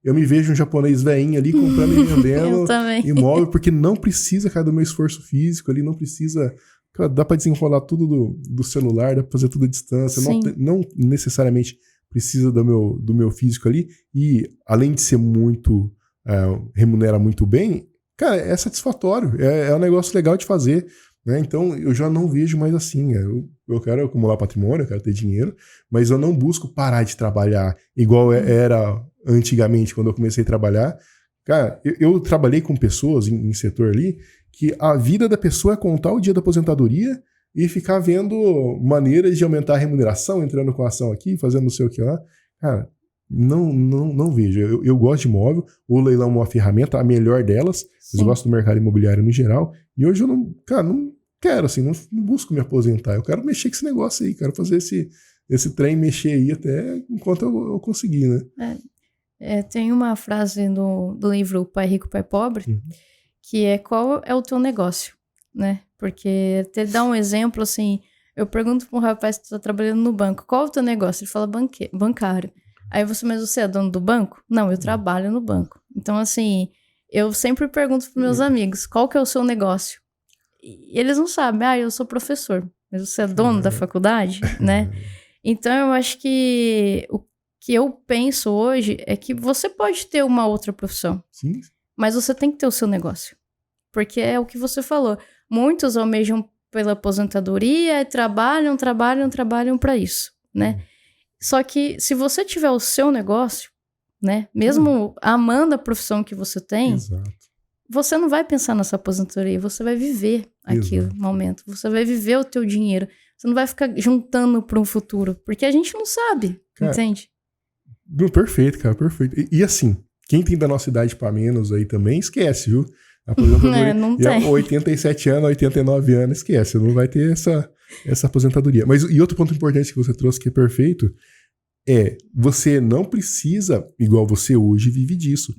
Speaker 1: Eu me vejo um japonês velhinho ali comprando e vendendo imóvel, porque não precisa, cara, do meu esforço físico ali, não precisa... Cara, dá para desenrolar tudo do celular, dá para fazer tudo à distância, não necessariamente precisa do meu físico ali, e além de ser muito... remunera muito bem, cara, é satisfatório, é um negócio legal de fazer, né? Então eu já não vejo mais assim, eu quero acumular patrimônio, eu quero ter dinheiro, mas eu não busco parar de trabalhar igual era antigamente quando eu comecei a trabalhar. Cara, eu trabalhei com pessoas em setor ali que a vida da pessoa é contar o dia da aposentadoria e ficar vendo maneiras de aumentar a remuneração, entrando com ação aqui, fazendo não sei o que lá. Cara, Não vejo. Eu gosto de imóvel, o leilão é uma ferramenta, a melhor delas, mas eu gosto do mercado imobiliário no geral, e hoje eu não quero, assim, não busco me aposentar, eu quero mexer com esse negócio aí, quero fazer esse trem mexer aí até enquanto eu conseguir, né?
Speaker 2: Tem uma frase do livro Pai Rico, Pai Pobre, que é: qual é o teu negócio, né? Porque até dar um exemplo, assim, eu pergunto para um rapaz que está trabalhando no banco, qual é o teu negócio? Ele fala bancário. Aí mas você é dono do banco? Não, eu trabalho no banco. Então, assim, eu sempre pergunto para meus amigos, qual que é o seu negócio? E eles não sabem, eu sou professor, mas você é dono da faculdade, né? Então, eu acho que o que eu penso hoje é que você pode ter uma outra profissão,
Speaker 1: Sim.
Speaker 2: Mas você tem que ter o seu negócio. Porque é o que você falou. Muitos almejam pela aposentadoria e trabalham para isso, né? Só que se você tiver o seu negócio, né? Mesmo amando a profissão que você tem, você não vai pensar nessa aposentadoria, você vai viver aquele momento. Você vai viver o teu dinheiro. Você não vai ficar juntando para um futuro, porque a gente não sabe, entende?
Speaker 1: Perfeito, cara, perfeito. E assim, quem tem da nossa idade para menos aí também, esquece, viu? A aposentadoria,
Speaker 2: não tem.
Speaker 1: 87 anos, 89 anos, esquece, não vai ter essa aposentadoria. Mas e outro ponto importante que você trouxe que é perfeito, você não precisa, igual você hoje, vive disso.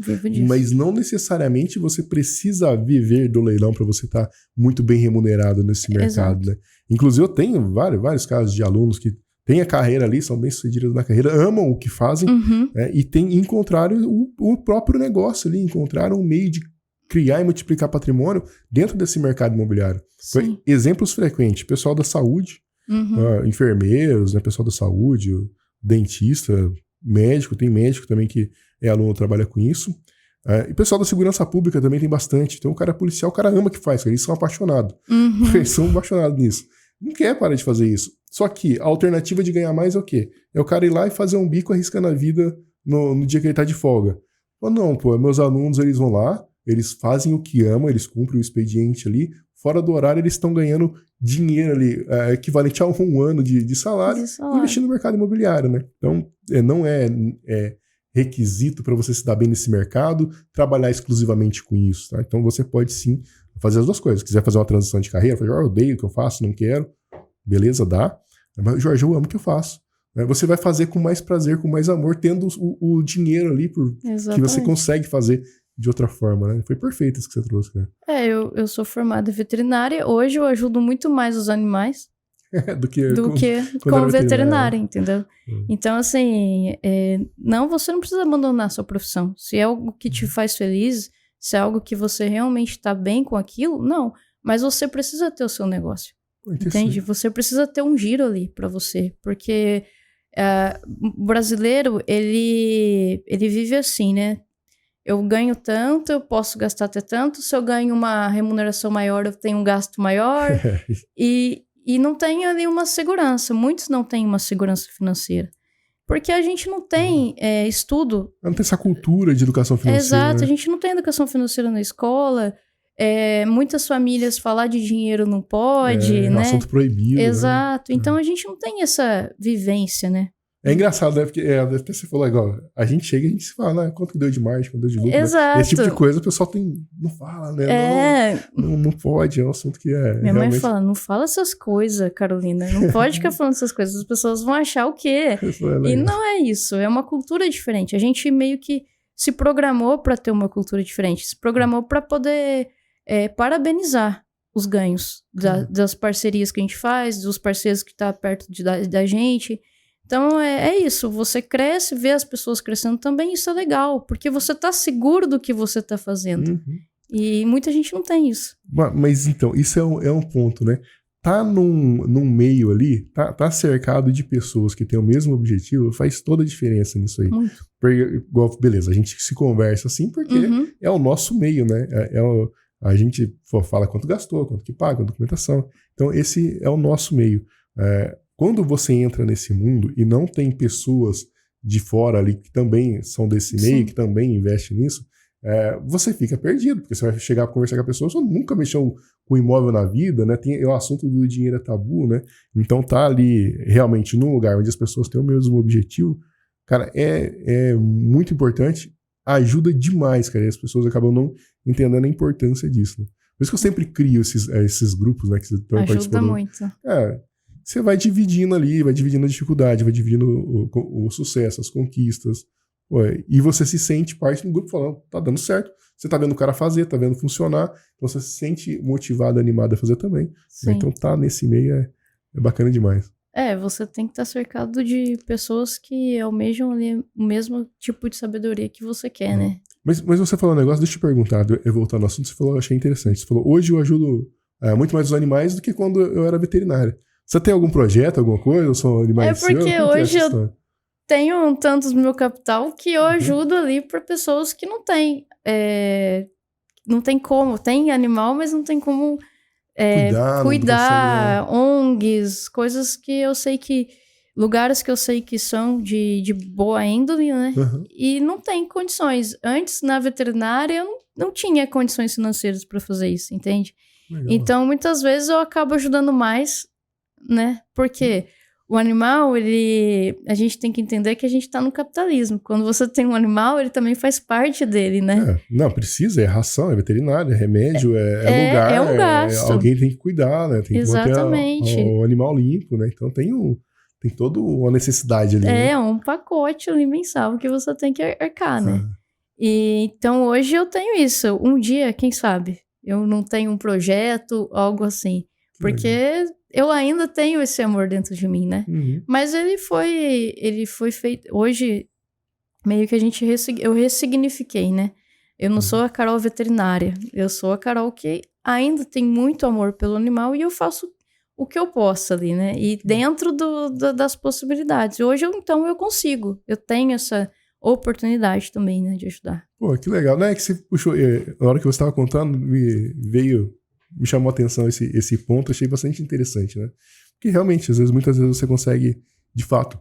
Speaker 1: Mas não necessariamente você precisa viver do leilão para você estar muito bem remunerado nesse mercado, né? Inclusive eu tenho vários casos de alunos que têm a carreira ali, são bem-sucedidos na carreira, amam o que fazem, né, e encontraram o próprio negócio ali, encontraram um meio de criar e multiplicar patrimônio dentro desse mercado imobiliário. Então, exemplos frequentes, pessoal da saúde, enfermeiros, né, pessoal da saúde, dentista, médico, tem médico também que é aluno, trabalha com isso. E pessoal da segurança pública também tem bastante. Então o cara é policial, o cara ama o que faz, eles são apaixonados. Eles são apaixonados nisso. Não quer parar de fazer isso. Só que a alternativa de ganhar mais é o quê? É o cara ir lá e fazer um bico arriscando a vida no dia que ele tá de folga. Não, meus alunos, eles vão lá, eles fazem o que amam, eles cumprem o expediente ali, fora do horário eles estão ganhando dinheiro ali, equivalente a um ano de salário, investindo no mercado imobiliário, né? Então, não é requisito para você se dar bem nesse mercado, trabalhar exclusivamente com isso, tá? Então, você pode sim fazer as duas coisas. Se quiser fazer uma transição de carreira, eu odeio o que eu faço, não quero, beleza, dá. Mas, Jorge, eu amo o que eu faço. Você vai fazer com mais prazer, com mais amor, tendo o dinheiro ali que você consegue fazer de outra forma, né? Foi perfeito isso que você trouxe, cara.
Speaker 2: Eu sou formada em veterinária. Hoje eu ajudo muito mais os animais do que como veterinária, entendeu? Então, assim, você não precisa abandonar a sua profissão. Se é algo que te faz feliz, se é algo que você realmente está bem com aquilo, não. Mas você precisa ter o seu negócio, entende? Você precisa ter um giro ali para você, porque o brasileiro, ele vive assim, né? Eu ganho tanto, eu posso gastar até tanto. Se eu ganho uma remuneração maior, eu tenho um gasto maior. e não tem ali uma segurança. Muitos não têm uma segurança financeira. Porque a gente não tem estudo.
Speaker 1: Não tem essa cultura de educação financeira.
Speaker 2: Exato,
Speaker 1: né?
Speaker 2: A gente não tem educação financeira na escola. Muitas famílias falar de dinheiro não pode, né?
Speaker 1: É um assunto proibido.
Speaker 2: Exato.
Speaker 1: Né?
Speaker 2: Então a gente não tem essa vivência, né?
Speaker 1: É engraçado, né? Porque até você falou igual, a gente chega e a gente se fala, né? Quanto que deu de margem, quanto deu de lucro.
Speaker 2: Exato.
Speaker 1: Né? Esse tipo de coisa o pessoal não fala, né? Não pode, é um assunto que
Speaker 2: Minha mãe fala, não fala essas coisas, Carolina. Não pode ficar falando essas coisas. As pessoas vão achar o quê? E não é isso. É uma cultura diferente. A gente meio que se programou para ter uma cultura diferente. Se programou para poder parabenizar os ganhos das parcerias que a gente faz, dos parceiros que estão perto da gente. Então, é isso. Você cresce, vê as pessoas crescendo também, isso é legal. Porque você tá seguro do que você tá fazendo. E muita gente não tem isso.
Speaker 1: Mas então, isso é um ponto, né? Tá num meio ali, tá cercado de pessoas que têm o mesmo objetivo, faz toda a diferença nisso aí.
Speaker 2: Muito.
Speaker 1: Porque, beleza, a gente se conversa assim porque é o nosso meio, né? A gente fala quanto gastou, quanto que paga, documentação. Então, esse é o nosso meio. Quando você entra nesse mundo e não tem pessoas de fora ali que também são desse meio, que também investem nisso, você fica perdido, porque você vai chegar a conversar com a pessoa, você nunca mexeu com imóvel na vida, né? O assunto do dinheiro é tabu, né? Então tá ali realmente num lugar onde as pessoas têm o mesmo objetivo, cara, é muito importante, ajuda demais, cara, e as pessoas acabam não entendendo a importância disso, né? Por isso que eu sempre crio esses grupos, né, que você estão participando.
Speaker 2: Ajuda muito.
Speaker 1: Você vai dividindo ali, vai dividindo a dificuldade, vai dividindo o sucesso, as conquistas, e você se sente parte do grupo falando, tá dando certo, você tá vendo o cara fazer, tá vendo funcionar, então você se sente motivado, animado a fazer também.
Speaker 2: Sim.
Speaker 1: Então tá nesse meio é bacana demais.
Speaker 2: Você tem que estar cercado de pessoas que almejam ali o mesmo tipo de sabedoria que você quer, né?
Speaker 1: Mas você falou um negócio, deixa eu te perguntar, eu voltar no assunto, você falou, eu achei interessante. Você falou, hoje eu ajudo muito mais os animais do que quando eu era veterinária. Você tem algum projeto, alguma coisa, ou são animais
Speaker 2: seus? Porque hoje eu tenho tantos no meu capital que eu ajudo ali para pessoas que não têm. Não tem como, tem animal, mas não tem como cuidar, ONGs, coisas que eu sei que... Lugares que eu sei que são de boa índole, né? E não tem condições. Antes, na veterinária, eu não tinha condições financeiras para fazer isso, entende?
Speaker 1: Legal.
Speaker 2: Então, muitas vezes eu acabo ajudando mais, né? Porque o animal, a gente tem que entender que a gente tá no capitalismo. Quando você tem um animal, ele também faz parte dele, né?
Speaker 1: Não, precisa, é ração, é veterinária, é remédio, é lugar.
Speaker 2: É um gasto.
Speaker 1: Alguém tem que cuidar, né? Tem que
Speaker 2: Exatamente.
Speaker 1: manter o animal limpo, né? Então tem toda uma necessidade ali.
Speaker 2: É um pacote ali mensal que você tem que arcar, né? E, então hoje eu tenho isso. Um dia, quem sabe, eu não tenho um projeto, algo assim. Porque eu ainda tenho esse amor dentro de mim, né? Mas ele foi feito... Hoje, meio que eu ressignifiquei, né? Eu não sou a Carol veterinária. Eu sou a Carol que ainda tem muito amor pelo animal e eu faço o que eu posso ali, né? E dentro das possibilidades. Hoje, então, eu consigo. Eu tenho essa oportunidade também, né? De ajudar.
Speaker 1: Pô, que legal. Não é que você puxou... Na hora que você estava contando, me chamou a atenção esse ponto. Achei bastante interessante, né? Porque realmente, muitas vezes você consegue, de fato...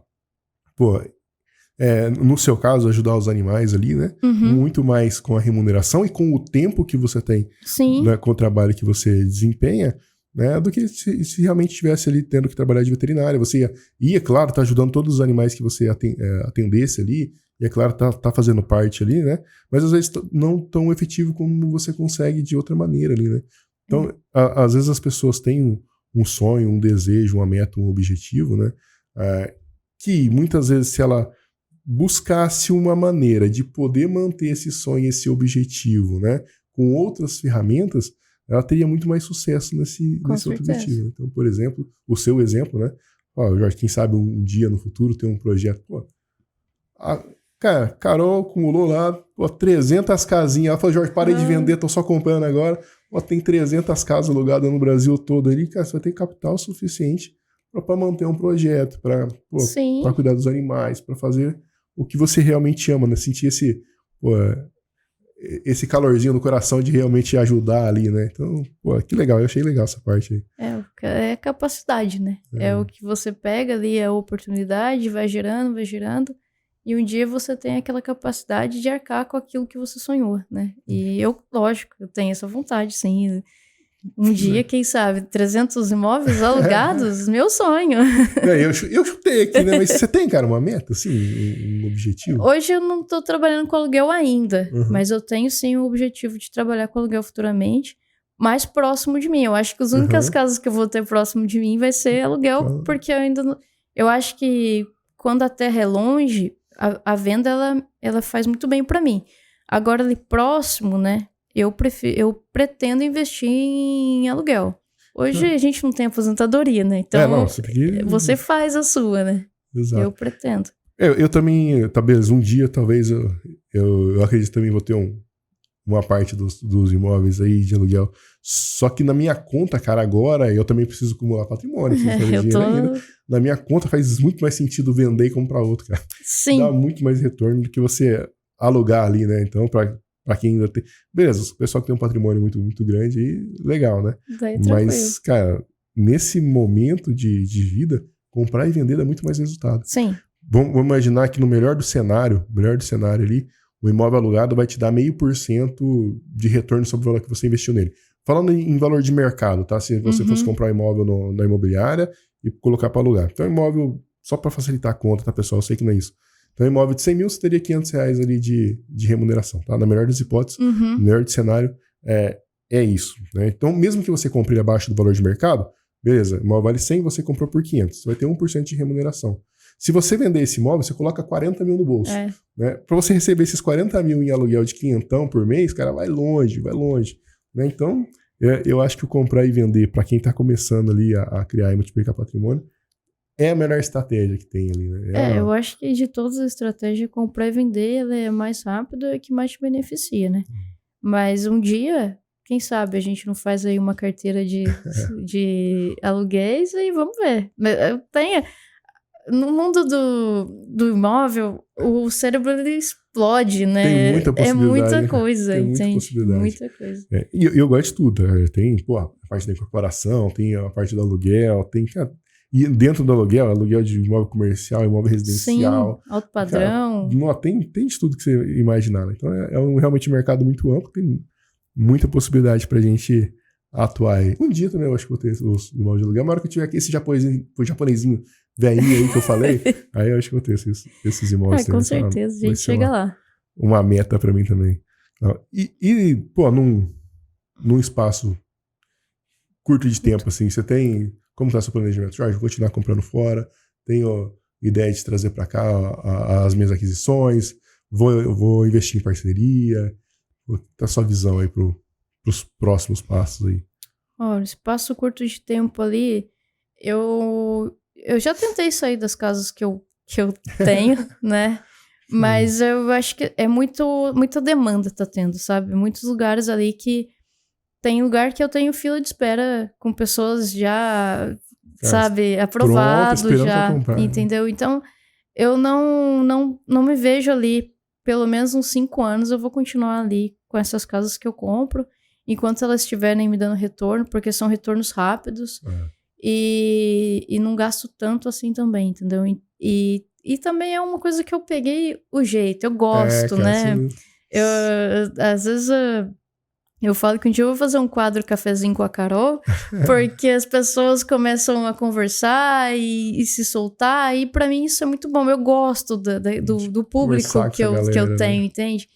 Speaker 1: no seu caso, ajudar os animais ali, né? Muito mais com a remuneração e com o tempo que você tem, né, com o trabalho que você desempenha, né, do que se realmente estivesse ali tendo que trabalhar de veterinária. Você ia claro, tá ajudando todos os animais que você atendesse ali, e é claro, tá fazendo parte ali, né? Mas às vezes não tão efetivo como você consegue de outra maneira ali, né? Então, às vezes as pessoas têm um sonho, um desejo, uma meta, um objetivo, né? Que muitas vezes, se ela buscasse uma maneira de poder manter esse sonho, esse objetivo, né, com outras ferramentas, ela teria muito mais sucesso nesse outro objetivo. Então, por exemplo, o seu exemplo, né? Jorge, quem sabe um dia no futuro ter um projeto. Cara, Carol acumulou lá 300 casinhas. Ela falou, Jorge, parei de vender, tô só comprando agora. Tem 300 casas alugadas no Brasil todo ali. Cara, você vai ter capital suficiente para manter um projeto, para cuidar dos animais, para fazer o que você realmente ama, né? Sentir esse calorzinho no coração de realmente ajudar ali, né? Então, que legal, eu achei legal essa parte aí.
Speaker 2: É capacidade, né? É o que você pega ali, é a oportunidade, vai girando, e um dia você tem aquela capacidade de arcar com aquilo que você sonhou, né? E lógico, eu tenho essa vontade, sim. Um dia, quem sabe, 300 imóveis alugados, meu sonho.
Speaker 1: Eu chutei aqui, né? Mas você tem, cara, uma meta, assim, um objetivo?
Speaker 2: Hoje eu não tô trabalhando com aluguel ainda, mas eu tenho, sim, o objetivo de trabalhar com aluguel futuramente, mais próximo de mim. Eu acho que as únicas casas que eu vou ter próximo de mim vai ser aluguel, porque eu ainda não... Eu acho que quando a terra é longe, a venda, ela faz muito bem pra mim. Agora, ali próximo, né? Eu pretendo investir em aluguel. Hoje a gente não tem aposentadoria, né? Então, você faz a sua, né?
Speaker 1: Exato.
Speaker 2: Eu pretendo.
Speaker 1: Eu também, talvez um dia, eu acredito também vou ter uma parte dos imóveis aí de aluguel. Só que na minha conta, cara, agora eu também preciso acumular patrimônio. Ainda. Na minha conta faz muito mais sentido vender e comprar outro, cara.
Speaker 2: Sim.
Speaker 1: Dá muito mais retorno do que você alugar ali, né? Então, pra quem ainda tem... Beleza, o pessoal que tem um patrimônio muito, muito grande, aí, legal, né? Mas, cara, nesse momento de vida, comprar e vender dá muito mais resultado.
Speaker 2: Sim.
Speaker 1: Vamos imaginar que no melhor do cenário ali, o imóvel alugado vai te dar 0,5% de retorno sobre o valor que você investiu nele. Falando em valor de mercado, tá? Se você fosse comprar um imóvel na imobiliária e colocar para alugar. Então, imóvel, só para facilitar a conta, tá, pessoal? Eu sei que não é isso. Então, imóvel de 100 mil, você teria R$500 ali de remuneração, tá? Na melhor das hipóteses, no melhor do cenário, é isso, né? Então, mesmo que você compre abaixo do valor de mercado, beleza, o imóvel vale 100, você comprou por 500, você vai ter 1% de remuneração. Se você vender esse imóvel, você coloca 40 mil no bolso. Né? Para você receber esses 40 mil em aluguel de 500 por mês, cara, vai longe. Né? Então, eu acho que o comprar e vender, para quem está começando ali a criar e multiplicar patrimônio, é a melhor estratégia que tem ali. Né?
Speaker 2: Eu acho que de todas as estratégias, comprar e vender, ela é mais rápida e que mais te beneficia, né? Mas um dia, quem sabe, a gente não faz aí uma carteira de aluguéis e vamos ver. No mundo do imóvel, o cérebro ele explode, né?
Speaker 1: Tem muita possibilidade.
Speaker 2: É muita coisa,
Speaker 1: tem
Speaker 2: entende?
Speaker 1: Muita possibilidade.
Speaker 2: Muita coisa.
Speaker 1: E eu gosto de tudo. Tem a parte da incorporação, tem a parte do aluguel, e dentro do aluguel de imóvel comercial, imóvel residencial.
Speaker 2: Sim, alto padrão.
Speaker 1: Cara, tem de tudo que você imaginar. Né? Então realmente um mercado muito amplo, tem muita possibilidade pra gente atuar aí. Um dia também eu acho que vou ter os imóveis de aluguel. Na hora que eu tiver aqui esse japonesinho velhinho aí que eu falei, aí eu acho que vou ter esses imóveis.
Speaker 2: Com certeza, a gente chega lá.
Speaker 1: Uma meta pra mim também. Pô, num espaço curto de tempo, assim, você tem... Como está seu planejamento? Jorge, vou continuar comprando fora, tenho ideia de trazer para cá as minhas aquisições, vou investir em parceria. Tá a sua visão aí pros próximos passos aí?
Speaker 2: Olha, espaço curto de tempo ali, eu já tentei sair das casas que eu tenho, né? Mas eu acho que é muita demanda tá tendo, sabe? Muitos lugares ali que tem lugar que eu tenho fila de espera com pessoas já, sabe, aprovado já, entendeu? Então, eu não me vejo ali, pelo menos uns 5 anos eu vou continuar ali com essas casas que eu compro, enquanto elas estiverem me dando retorno, porque são retornos rápidos e não gasto tanto assim também, entendeu? E também é uma coisa que eu peguei o jeito, eu gosto, né? Assim... às vezes... Eu falo que um dia eu vou fazer um quadro cafezinho com a Carol, porque as pessoas começam a conversar e se soltar, e pra mim isso é muito bom. Eu gosto do público que eu tenho, né? Entende?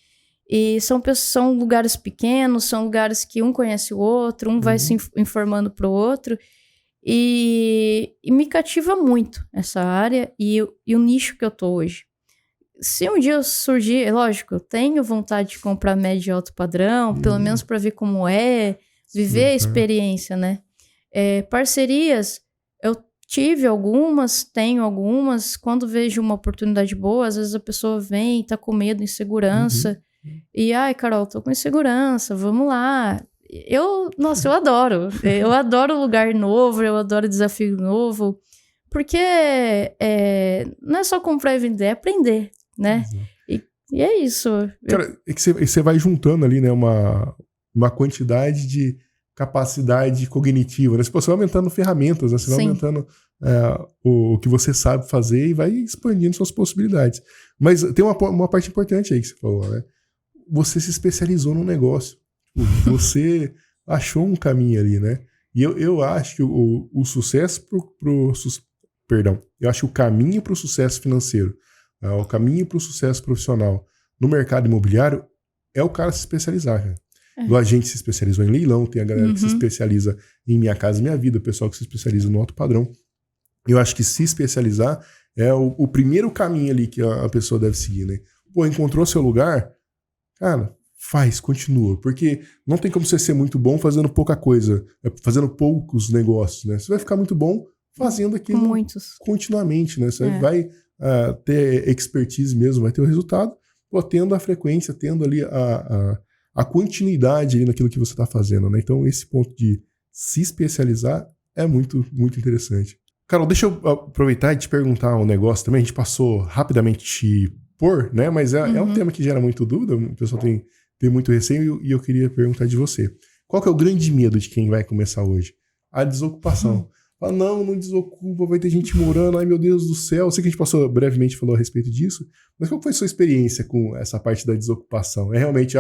Speaker 2: E são lugares pequenos, são lugares que um conhece o outro, um vai se informando pro outro, e me cativa muito essa área e o nicho que eu tô hoje. Se um dia surgir, lógico, eu tenho vontade de comprar médio e alto padrão, pelo menos para ver como viver a experiência, né? Parcerias, eu tive algumas, tenho algumas. Quando vejo uma oportunidade boa, às vezes a pessoa vem, tá com medo, insegurança. E, Carol, tô com insegurança, vamos lá. Eu adoro. Eu adoro lugar novo, eu adoro desafio novo. Porque não é só comprar e vender, é aprender. Né? E é isso.
Speaker 1: Cara, é que você vai juntando ali, né, uma quantidade de capacidade cognitiva, né? Você vai aumentando ferramentas, né? Você vai aumentando o que você sabe fazer e vai expandindo suas possibilidades. Mas tem uma parte importante aí que você falou, né? Você se especializou num negócio. Você achou um caminho ali, né? E eu acho que o sucesso eu acho que o caminho para o sucesso financeiro, o caminho para o sucesso profissional no mercado imobiliário é o cara se especializar, cara. A gente se especializou em leilão, tem a galera que se especializa em Minha Casa Minha Vida, o pessoal que se especializa no alto padrão. Eu acho que se especializar é o primeiro caminho ali que a pessoa deve seguir, né? Pô, encontrou seu lugar? Cara, continua. Porque não tem como você ser muito bom fazendo pouca coisa, fazendo poucos negócios, né? Você vai ficar muito bom fazendo aquilo continuamente, né? Você vai ter expertise mesmo, vai ter o resultado, tendo a frequência, tendo ali a continuidade ali naquilo que você está fazendo, né? Então, esse ponto de se especializar é muito, muito interessante. Carol, deixa eu aproveitar e te perguntar um negócio também. A gente passou rapidamente por, né? Mas é um tema que gera muito dúvida, o pessoal tem muito receio e eu queria perguntar de você. Qual que é o grande medo de quem vai começar hoje? A desocupação. Fala, não desocupa, vai ter gente morando, ai meu Deus do céu. Eu sei que a gente brevemente falou a respeito disso, mas qual foi a sua experiência com essa parte da desocupação? É realmente,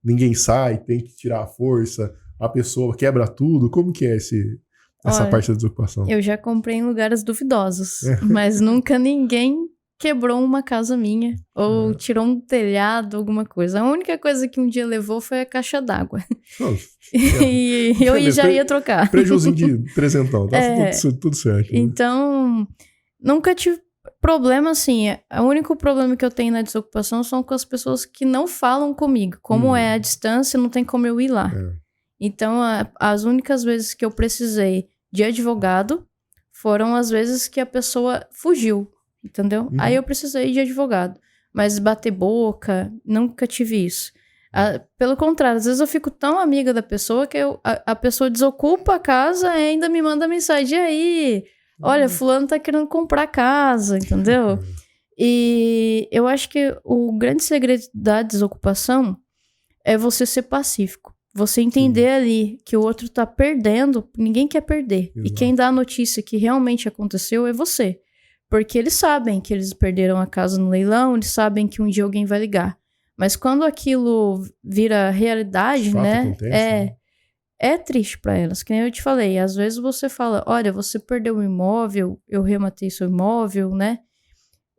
Speaker 1: ninguém sai, tem que tirar a força, a pessoa quebra tudo? Como que é essa parte da desocupação?
Speaker 2: Eu já comprei em lugares duvidosos, mas nunca ninguém quebrou uma casa minha, ou tirou um telhado, alguma coisa. A única coisa que um dia levou foi a caixa d'água. E eu já ia trocar.
Speaker 1: Prejuzinho de 300, tá tudo certo. Né?
Speaker 2: Então, nunca tive problema, assim. O único problema que eu tenho na desocupação são com as pessoas que não falam comigo. Como é a distância, não tem como eu ir lá. Então, as únicas vezes que eu precisei de advogado foram as vezes que a pessoa fugiu, entendeu? Aí eu precisei de advogado. Mas bater boca, nunca tive isso. Pelo contrário, às vezes eu fico tão amiga da pessoa que a pessoa desocupa a casa e ainda me manda mensagem. E aí? Olha, fulano tá querendo comprar casa, entendeu? E eu acho que o grande segredo da desocupação é você ser pacífico. Você entender ali que o outro tá perdendo, ninguém quer perder. Exato. E quem dá a notícia que realmente aconteceu é você. Porque eles sabem que eles perderam a casa no leilão, eles sabem que um dia alguém vai ligar. Mas quando aquilo vira realidade, né?
Speaker 1: Acontece, né?
Speaker 2: É triste pra elas. Que nem eu te falei, às vezes você fala, olha, você perdeu um imóvel, eu rematei seu imóvel, né?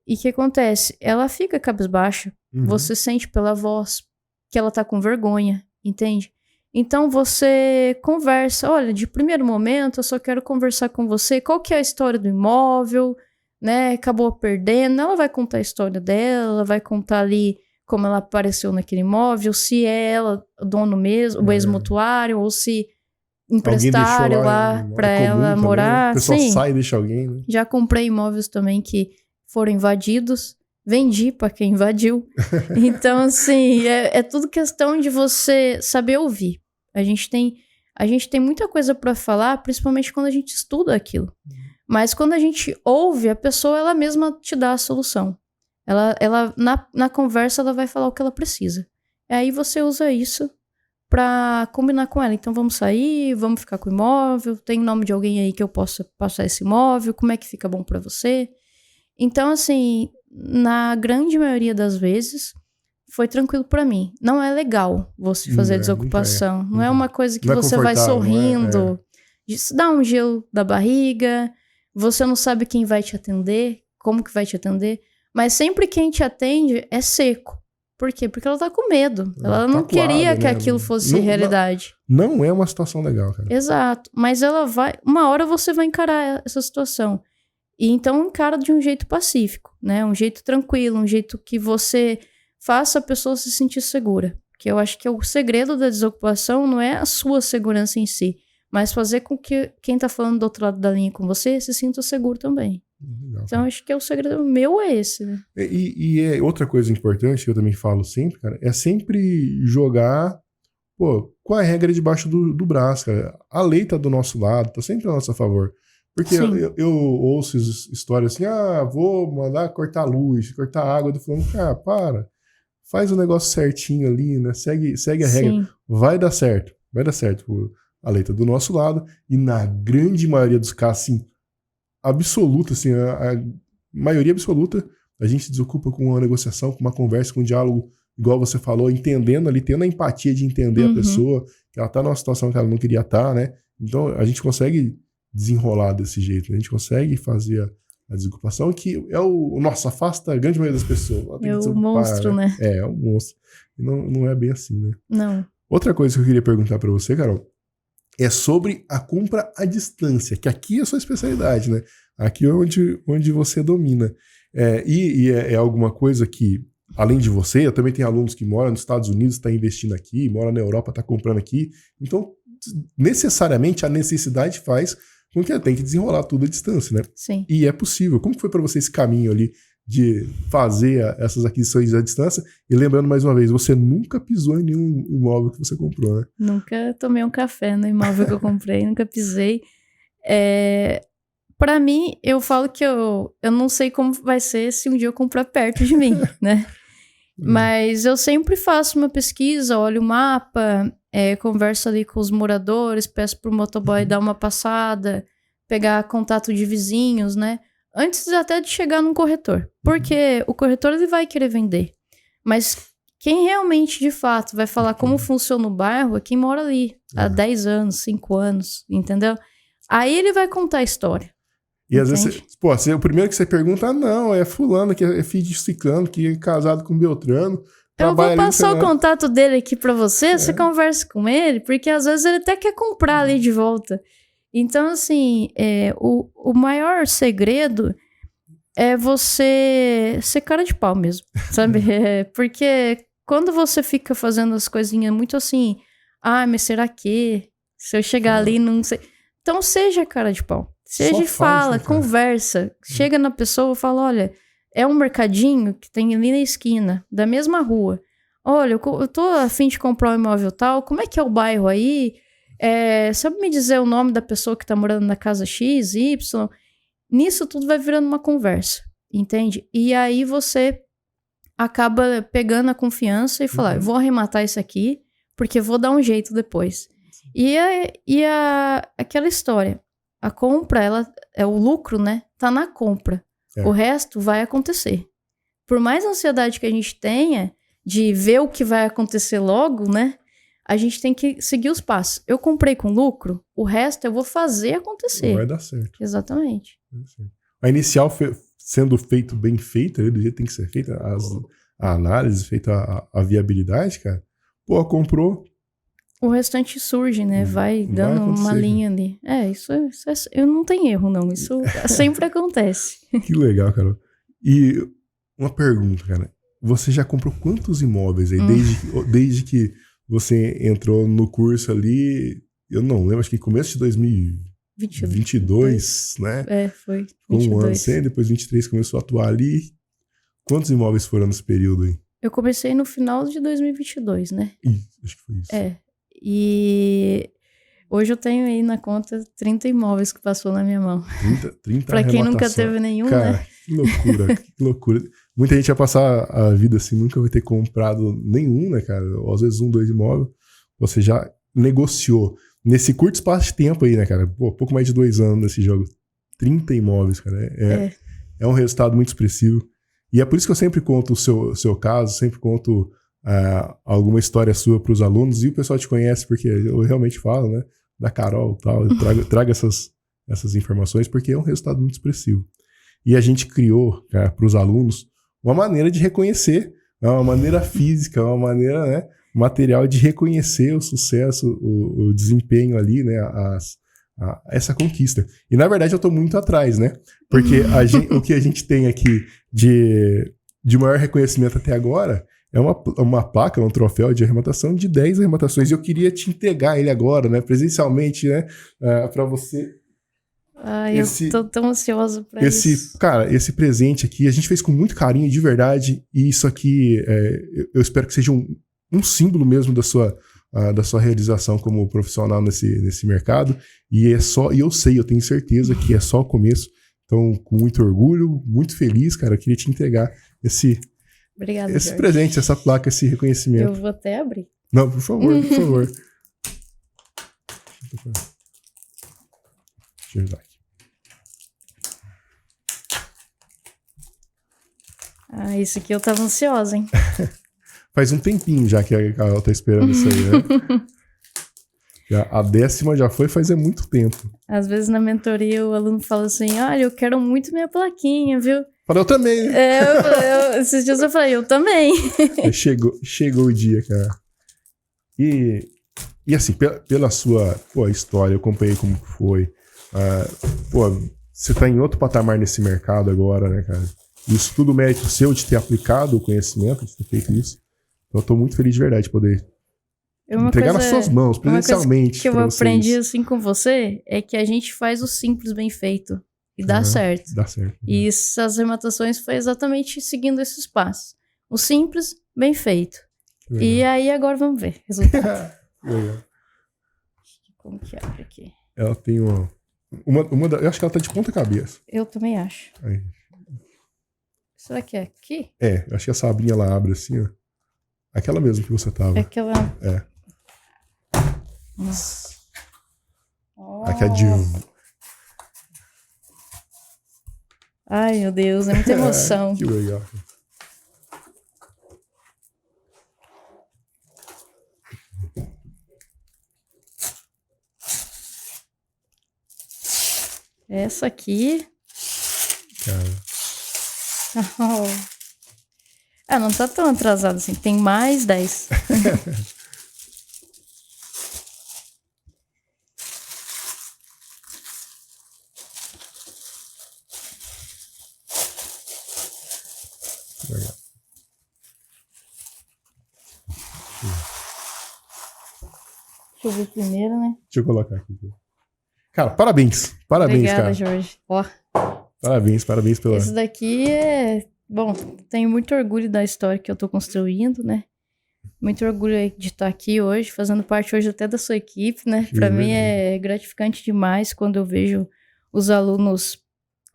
Speaker 2: E o que acontece? Ela fica cabisbaixa. Você sente pela voz que ela tá com vergonha, entende? Então você conversa, olha, de primeiro momento eu só quero conversar com você, qual que é a história do imóvel, né? Acabou perdendo, ela vai contar a história dela, ela vai contar ali como ela apareceu naquele imóvel, se é ela o dono mesmo, o ex-mutuário, ou se emprestaram lá pra ela morar.
Speaker 1: Né? O pessoal
Speaker 2: Sim,
Speaker 1: sai e deixa alguém, né?
Speaker 2: Já comprei imóveis também que foram invadidos, vendi pra quem invadiu. Então, assim, é tudo questão de você saber ouvir. A gente tem muita coisa pra falar, principalmente quando a gente estuda aquilo. Mas quando a gente ouve, a pessoa, ela mesma te dá a solução. Ela na conversa, ela vai falar o que ela precisa. E aí você usa isso pra combinar com ela. Então, vamos sair, vamos ficar com o imóvel, tem o nome de alguém aí que eu possa passar esse imóvel, como é que fica bom pra você? Então, assim, na grande maioria das vezes, foi tranquilo pra mim. Não é legal você fazer desocupação. Não é uma coisa que você vai sorrindo. Isso dá um gelo da barriga. Você não sabe quem vai te atender, como que vai te atender. Mas sempre quem te atende é seco. Por quê? Porque ela tá com medo. Ela não queria que aquilo fosse realidade.
Speaker 1: Não é uma situação legal, cara.
Speaker 2: Exato. Mas ela vai... Uma hora você vai encarar essa situação. E então encara de um jeito pacífico, né? Um jeito tranquilo, um jeito que você faça a pessoa se sentir segura. Que eu acho que o segredo da desocupação não é a sua segurança em si, mas fazer com que quem tá falando do outro lado da linha com você se sinta seguro também. Legal, então, acho que o segredo meu é esse, né?
Speaker 1: E outra coisa importante que eu também falo sempre, cara, é sempre jogar, com a regra debaixo do braço, cara. A lei tá do nosso lado, tá sempre a nosso favor. Porque eu ouço histórias assim, vou mandar cortar a luz, cortar a água do fulano. Cara, para. Faz o negócio certinho ali, né? Segue a regra. Vai dar certo. A lei tá do nosso lado. E na grande maioria dos casos, assim, absoluta, assim, a maioria absoluta, a gente se desocupa com uma negociação, com uma conversa, com um diálogo, igual você falou, entendendo ali, tendo a empatia de entender a pessoa, que ela tá numa situação que ela não queria estar, né? Então, a gente consegue desenrolar desse jeito, a gente consegue fazer a desocupação, que afasta a grande maioria das pessoas.
Speaker 2: É o monstro, né?
Speaker 1: É um monstro. E não é bem assim, né?
Speaker 2: Não.
Speaker 1: Outra coisa que eu queria perguntar pra você, Carol, é sobre a compra à distância, que aqui é a sua especialidade, né? Aqui é onde você domina. É alguma coisa que, além de você, eu também tenho alunos que moram nos Estados Unidos, estão investindo aqui, moram na Europa, estão comprando aqui. Então, necessariamente, a necessidade faz com que tem que desenrolar tudo à distância, né?
Speaker 2: Sim.
Speaker 1: E é possível. Como que foi para você esse caminho ali de fazer essas aquisições à distância? E lembrando mais uma vez, você nunca pisou em nenhum imóvel que você comprou, né?
Speaker 2: Nunca tomei um café no imóvel que eu comprei, nunca pisei. Pra mim, eu falo que eu não sei como vai ser se um dia eu comprar perto de mim, né? Mas eu sempre faço uma pesquisa, olho o mapa, converso ali com os moradores, peço pro motoboy dar uma passada, pegar contato de vizinhos, né? Antes até de chegar num corretor. Porque o corretor, ele vai querer vender. Mas quem realmente, de fato, vai falar como funciona o bairro é quem mora ali há 10 anos, 5 anos, entendeu? Aí ele vai contar a história.
Speaker 1: E às
Speaker 2: Entende?
Speaker 1: vezes, pô, o primeiro que você pergunta, não, é fulano, que é filho de ciclano, que é casado com Beltrano.
Speaker 2: Eu vou passar o contato dele aqui pra você, você conversa com ele, porque às vezes ele até quer comprar ali de volta. Então, assim, o maior segredo é você ser cara de pau mesmo, sabe? Porque quando você fica fazendo as coisinhas muito assim, mas será que? Se eu chegar ali, não sei. Então, seja cara de pau. Seja e fala, conversa. Chega na pessoa e fala, olha, é um mercadinho que tem ali na esquina, da mesma rua. Olha, eu tô a fim de comprar um imóvel tal, como é que é o bairro aí? Sabe me dizer o nome da pessoa que tá morando na casa X, Y? Nisso tudo vai virando uma conversa, entende? E aí você acaba pegando a confiança e falar, eu vou arrematar isso aqui, porque vou dar um jeito depois. E aquela história, a compra, o lucro, né, tá na compra. O resto vai acontecer. Por mais ansiedade que a gente tenha de ver o que vai acontecer logo, né, a gente tem que seguir os passos. Eu comprei com lucro, o resto eu vou fazer acontecer.
Speaker 1: Vai dar certo.
Speaker 2: Exatamente.
Speaker 1: A inicial sendo feito bem feita, do jeito que tem que ser feita, a análise, feita a viabilidade, cara, pô, comprou.
Speaker 2: O restante surge, né? Vai dando uma linha ali. Isso eu não tenho erro, não. Isso sempre acontece.
Speaker 1: Que legal, cara. E uma pergunta, cara. Você já comprou quantos imóveis aí? Desde que você entrou no curso ali, eu não lembro, acho que começo de 2022, né?
Speaker 2: Foi.
Speaker 1: 22. Um ano sem, depois 23 começou a atuar ali. Quantos imóveis foram nesse período aí?
Speaker 2: Eu comecei no final de 2022, né?
Speaker 1: Acho que foi isso.
Speaker 2: E hoje eu tenho aí na conta 30 imóveis que passou na minha mão.
Speaker 1: 30
Speaker 2: Pra quem nunca teve nenhum,
Speaker 1: cara,
Speaker 2: né?
Speaker 1: Que loucura, que loucura. Muita gente vai passar a vida assim, nunca vai ter comprado nenhum, né, cara? Ou às vezes 2 imóveis. Você já negociou. Nesse curto espaço de tempo aí, né, cara? Pô, pouco mais de 2 anos nesse jogo. 30 imóveis, cara. É um resultado muito expressivo. E é por isso que eu sempre conto o seu caso, sempre conto alguma história sua para os alunos, e o pessoal te conhece porque eu realmente falo, né, da Carol e tal, eu trago essas informações porque é um resultado muito expressivo. E a gente criou, para os alunos, uma maneira de reconhecer, uma maneira física, uma maneira, né, material de reconhecer o sucesso, o desempenho ali, né, essa conquista. E na verdade eu estou muito atrás, né, porque o que a gente tem aqui de maior reconhecimento até agora é uma placa, um troféu de arrematação de 10 arrematações. E eu queria te entregar ele agora, né, presencialmente, né, para você.
Speaker 2: Eu tô tão ansiosa pra isso.
Speaker 1: Cara, esse presente aqui a gente fez com muito carinho, de verdade, e isso aqui eu espero que seja um símbolo mesmo da sua realização como profissional nesse mercado. E eu tenho certeza que é só o começo. Então, com muito orgulho, muito feliz, cara, eu queria te entregar
Speaker 2: Obrigada,
Speaker 1: esse presente, essa placa, esse reconhecimento.
Speaker 2: Eu vou até abrir.
Speaker 1: Não, por favor, por favor. Deixa eu ajudar aqui.
Speaker 2: Isso aqui eu tava ansiosa, hein?
Speaker 1: Faz um tempinho já que a Carol tá esperando isso aí, né? A 10ª já foi faz muito tempo.
Speaker 2: Às vezes na mentoria o aluno fala assim, olha, eu quero muito minha plaquinha, viu?
Speaker 1: Falei, eu também.
Speaker 2: Esses dias eu falei, eu também.
Speaker 1: Chegou o dia, cara. E assim, pela sua história, eu acompanhei como foi. Você tá em outro patamar nesse mercado agora, né, cara? Isso tudo mérito seu de ter aplicado o conhecimento, de ter feito isso. Então eu tô muito feliz de verdade de poder entregar nas suas mãos, presencialmente.
Speaker 2: O que eu aprendi assim com você é que a gente faz o simples bem feito. E dá certo.
Speaker 1: Dá certo.
Speaker 2: E essas arrematações foi exatamente seguindo esses passos. O simples, bem feito. E aí agora vamos ver. Resultado. Como que abre aqui?
Speaker 1: Ela tem eu acho que ela tá de ponta cabeça.
Speaker 2: Eu também acho.
Speaker 1: Aí.
Speaker 2: Será que é aqui?
Speaker 1: Eu acho que essa abinha ela abre assim, ó. Aquela mesmo que você tava.
Speaker 2: Aquela...
Speaker 1: Nossa. Aqui é de...
Speaker 2: Ai, meu Deus, é muita emoção.
Speaker 1: Que legal.
Speaker 2: Essa aqui
Speaker 1: cara.
Speaker 2: Ah, não tá tão atrasado assim. Tem mais 10.
Speaker 1: Legal.
Speaker 2: Deixa eu ver primeiro, né?
Speaker 1: Deixa eu colocar aqui. Cara, parabéns. Parabéns,
Speaker 2: Obrigada,
Speaker 1: cara.
Speaker 2: Jorge. Ó,
Speaker 1: Parabéns pela...
Speaker 2: esse daqui é... Bom, tenho muito orgulho da história que eu tô construindo, né? Muito orgulho de estar aqui hoje, fazendo parte hoje até da sua equipe, né? Para mim é gratificante demais quando eu vejo os alunos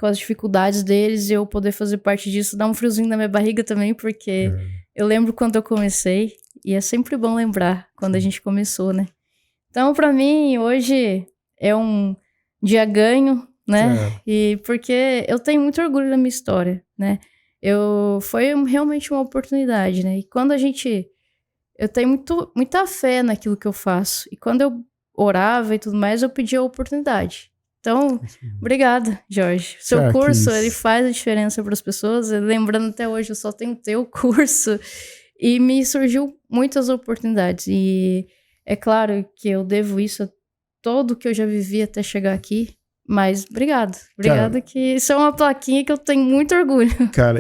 Speaker 2: com as dificuldades deles e eu poder fazer parte disso. Dá um friozinho na minha barriga também, porque eu lembro quando eu comecei e é sempre bom lembrar quando a gente começou, né? Então, para mim, hoje é um dia ganho, né? E porque eu tenho muito orgulho da minha história, né? Foi realmente uma oportunidade, né? E quando eu tenho muita fé naquilo que eu faço. E quando eu orava e tudo mais, eu pedia a oportunidade. Então, obrigada, Jorge. Seu curso, ele faz a diferença para as pessoas. Lembrando até hoje, eu só tenho o teu curso. E me surgiu muitas oportunidades. E é claro que eu devo isso a tudo que eu já vivi até chegar aqui. Mas obrigado. Obrigada, que isso é uma plaquinha que eu tenho muito orgulho.
Speaker 1: Cara,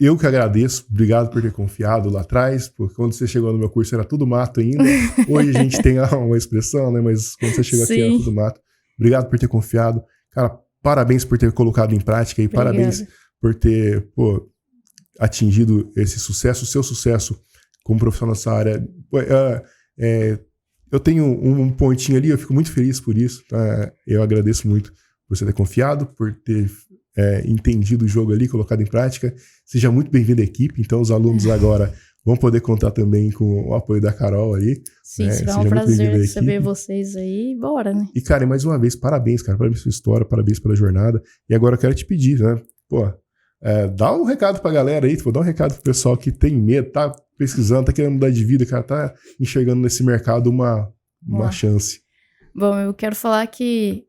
Speaker 1: eu que agradeço. Obrigado por ter confiado lá atrás, porque quando você chegou no meu curso era tudo mato ainda. Hoje a gente tem uma expressão, né? Mas quando você chegou aqui era tudo mato. Obrigado por ter confiado. Cara, parabéns por ter colocado em prática e
Speaker 2: Obrigada.
Speaker 1: Parabéns por ter atingido esse sucesso, o seu sucesso como profissional nessa área. Eu tenho um pontinho ali, eu fico muito feliz por isso. Tá? Eu agradeço muito por você ter confiado, por ter entendido o jogo ali, colocado em prática. Seja muito bem-vindo à equipe. Então, os alunos agora vão poder contar também com o apoio da Carol ali.
Speaker 2: Sim, será um prazer receber vocês aí. Bora, né?
Speaker 1: E, cara, mais uma vez, parabéns, cara. Parabéns pela sua história, parabéns pela jornada. E agora eu quero te pedir, né? Dá um recado pra galera aí, dá um recado pro pessoal que tem medo, tá pesquisando, tá querendo mudar de vida, cara, tá enxergando nesse mercado uma chance.
Speaker 2: Bom, eu quero falar que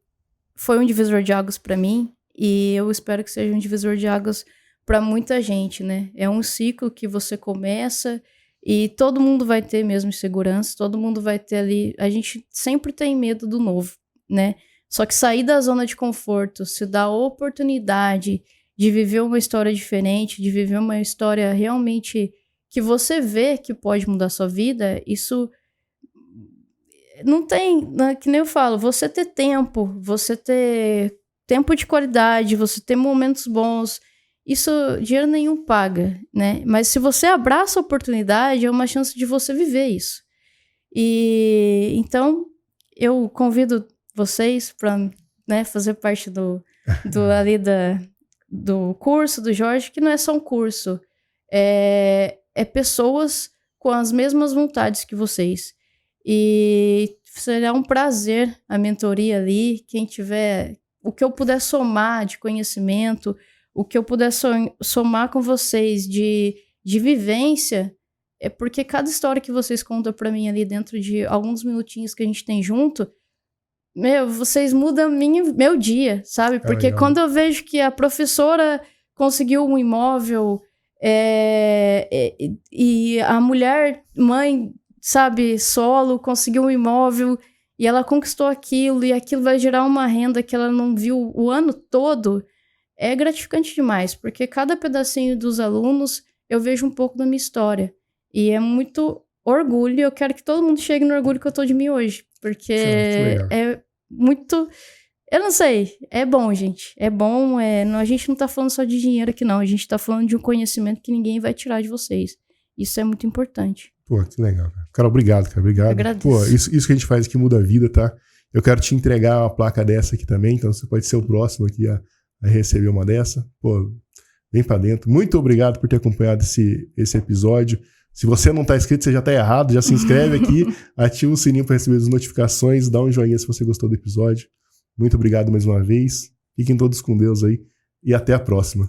Speaker 2: foi um divisor de águas pra mim e eu espero que seja um divisor de águas pra muita gente, né? É um ciclo que você começa e todo mundo vai ter mesmo insegurança, todo mundo vai ter ali... A gente sempre tem medo do novo, né? Só que sair da zona de conforto, se dar a oportunidade de viver uma história diferente, de viver uma história realmente que você vê que pode mudar a sua vida, isso não tem, que nem eu falo, você ter tempo de qualidade, você ter momentos bons, isso dinheiro nenhum paga, né? Mas se você abraça a oportunidade, é uma chance de você viver isso. E então eu convido vocês para, né, fazer parte do curso do Jorge, que não é só um curso, é pessoas com as mesmas vontades que vocês. E será um prazer a mentoria ali, quem tiver, o que eu puder somar de conhecimento, o que eu puder somar com vocês de vivência, é porque cada história que vocês contam pra mim ali dentro de alguns minutinhos que a gente tem junto, vocês mudam meu dia, sabe? Porque quando eu vejo que a professora conseguiu um imóvel e a mulher, mãe, sabe, solo, conseguiu um imóvel e ela conquistou aquilo e aquilo vai gerar uma renda que ela não viu o ano todo, é gratificante demais, porque cada pedacinho dos alunos eu vejo um pouco da minha história. E é muito orgulho, eu quero que todo mundo chegue no orgulho que eu tô de mim hoje, porque é muito... Eu não sei, é bom, gente. É bom, a gente não tá falando só de dinheiro aqui, não. A gente tá falando de um conhecimento que ninguém vai tirar de vocês. Isso é muito importante.
Speaker 1: Pô, que legal, cara. Cara, obrigado, cara. Obrigado. Eu
Speaker 2: agradeço.
Speaker 1: Pô, isso que a gente faz aqui muda a vida, tá? Eu quero te entregar uma placa dessa aqui também, então você pode ser o próximo aqui a receber uma dessa. Pô, vem pra dentro. Muito obrigado por ter acompanhado esse episódio. Se você não tá inscrito, você já tá errado. Já se inscreve aqui, ativa o sininho para receber as notificações, dá um joinha se você gostou do episódio. Muito obrigado mais uma vez. Fiquem todos com Deus aí e até a próxima.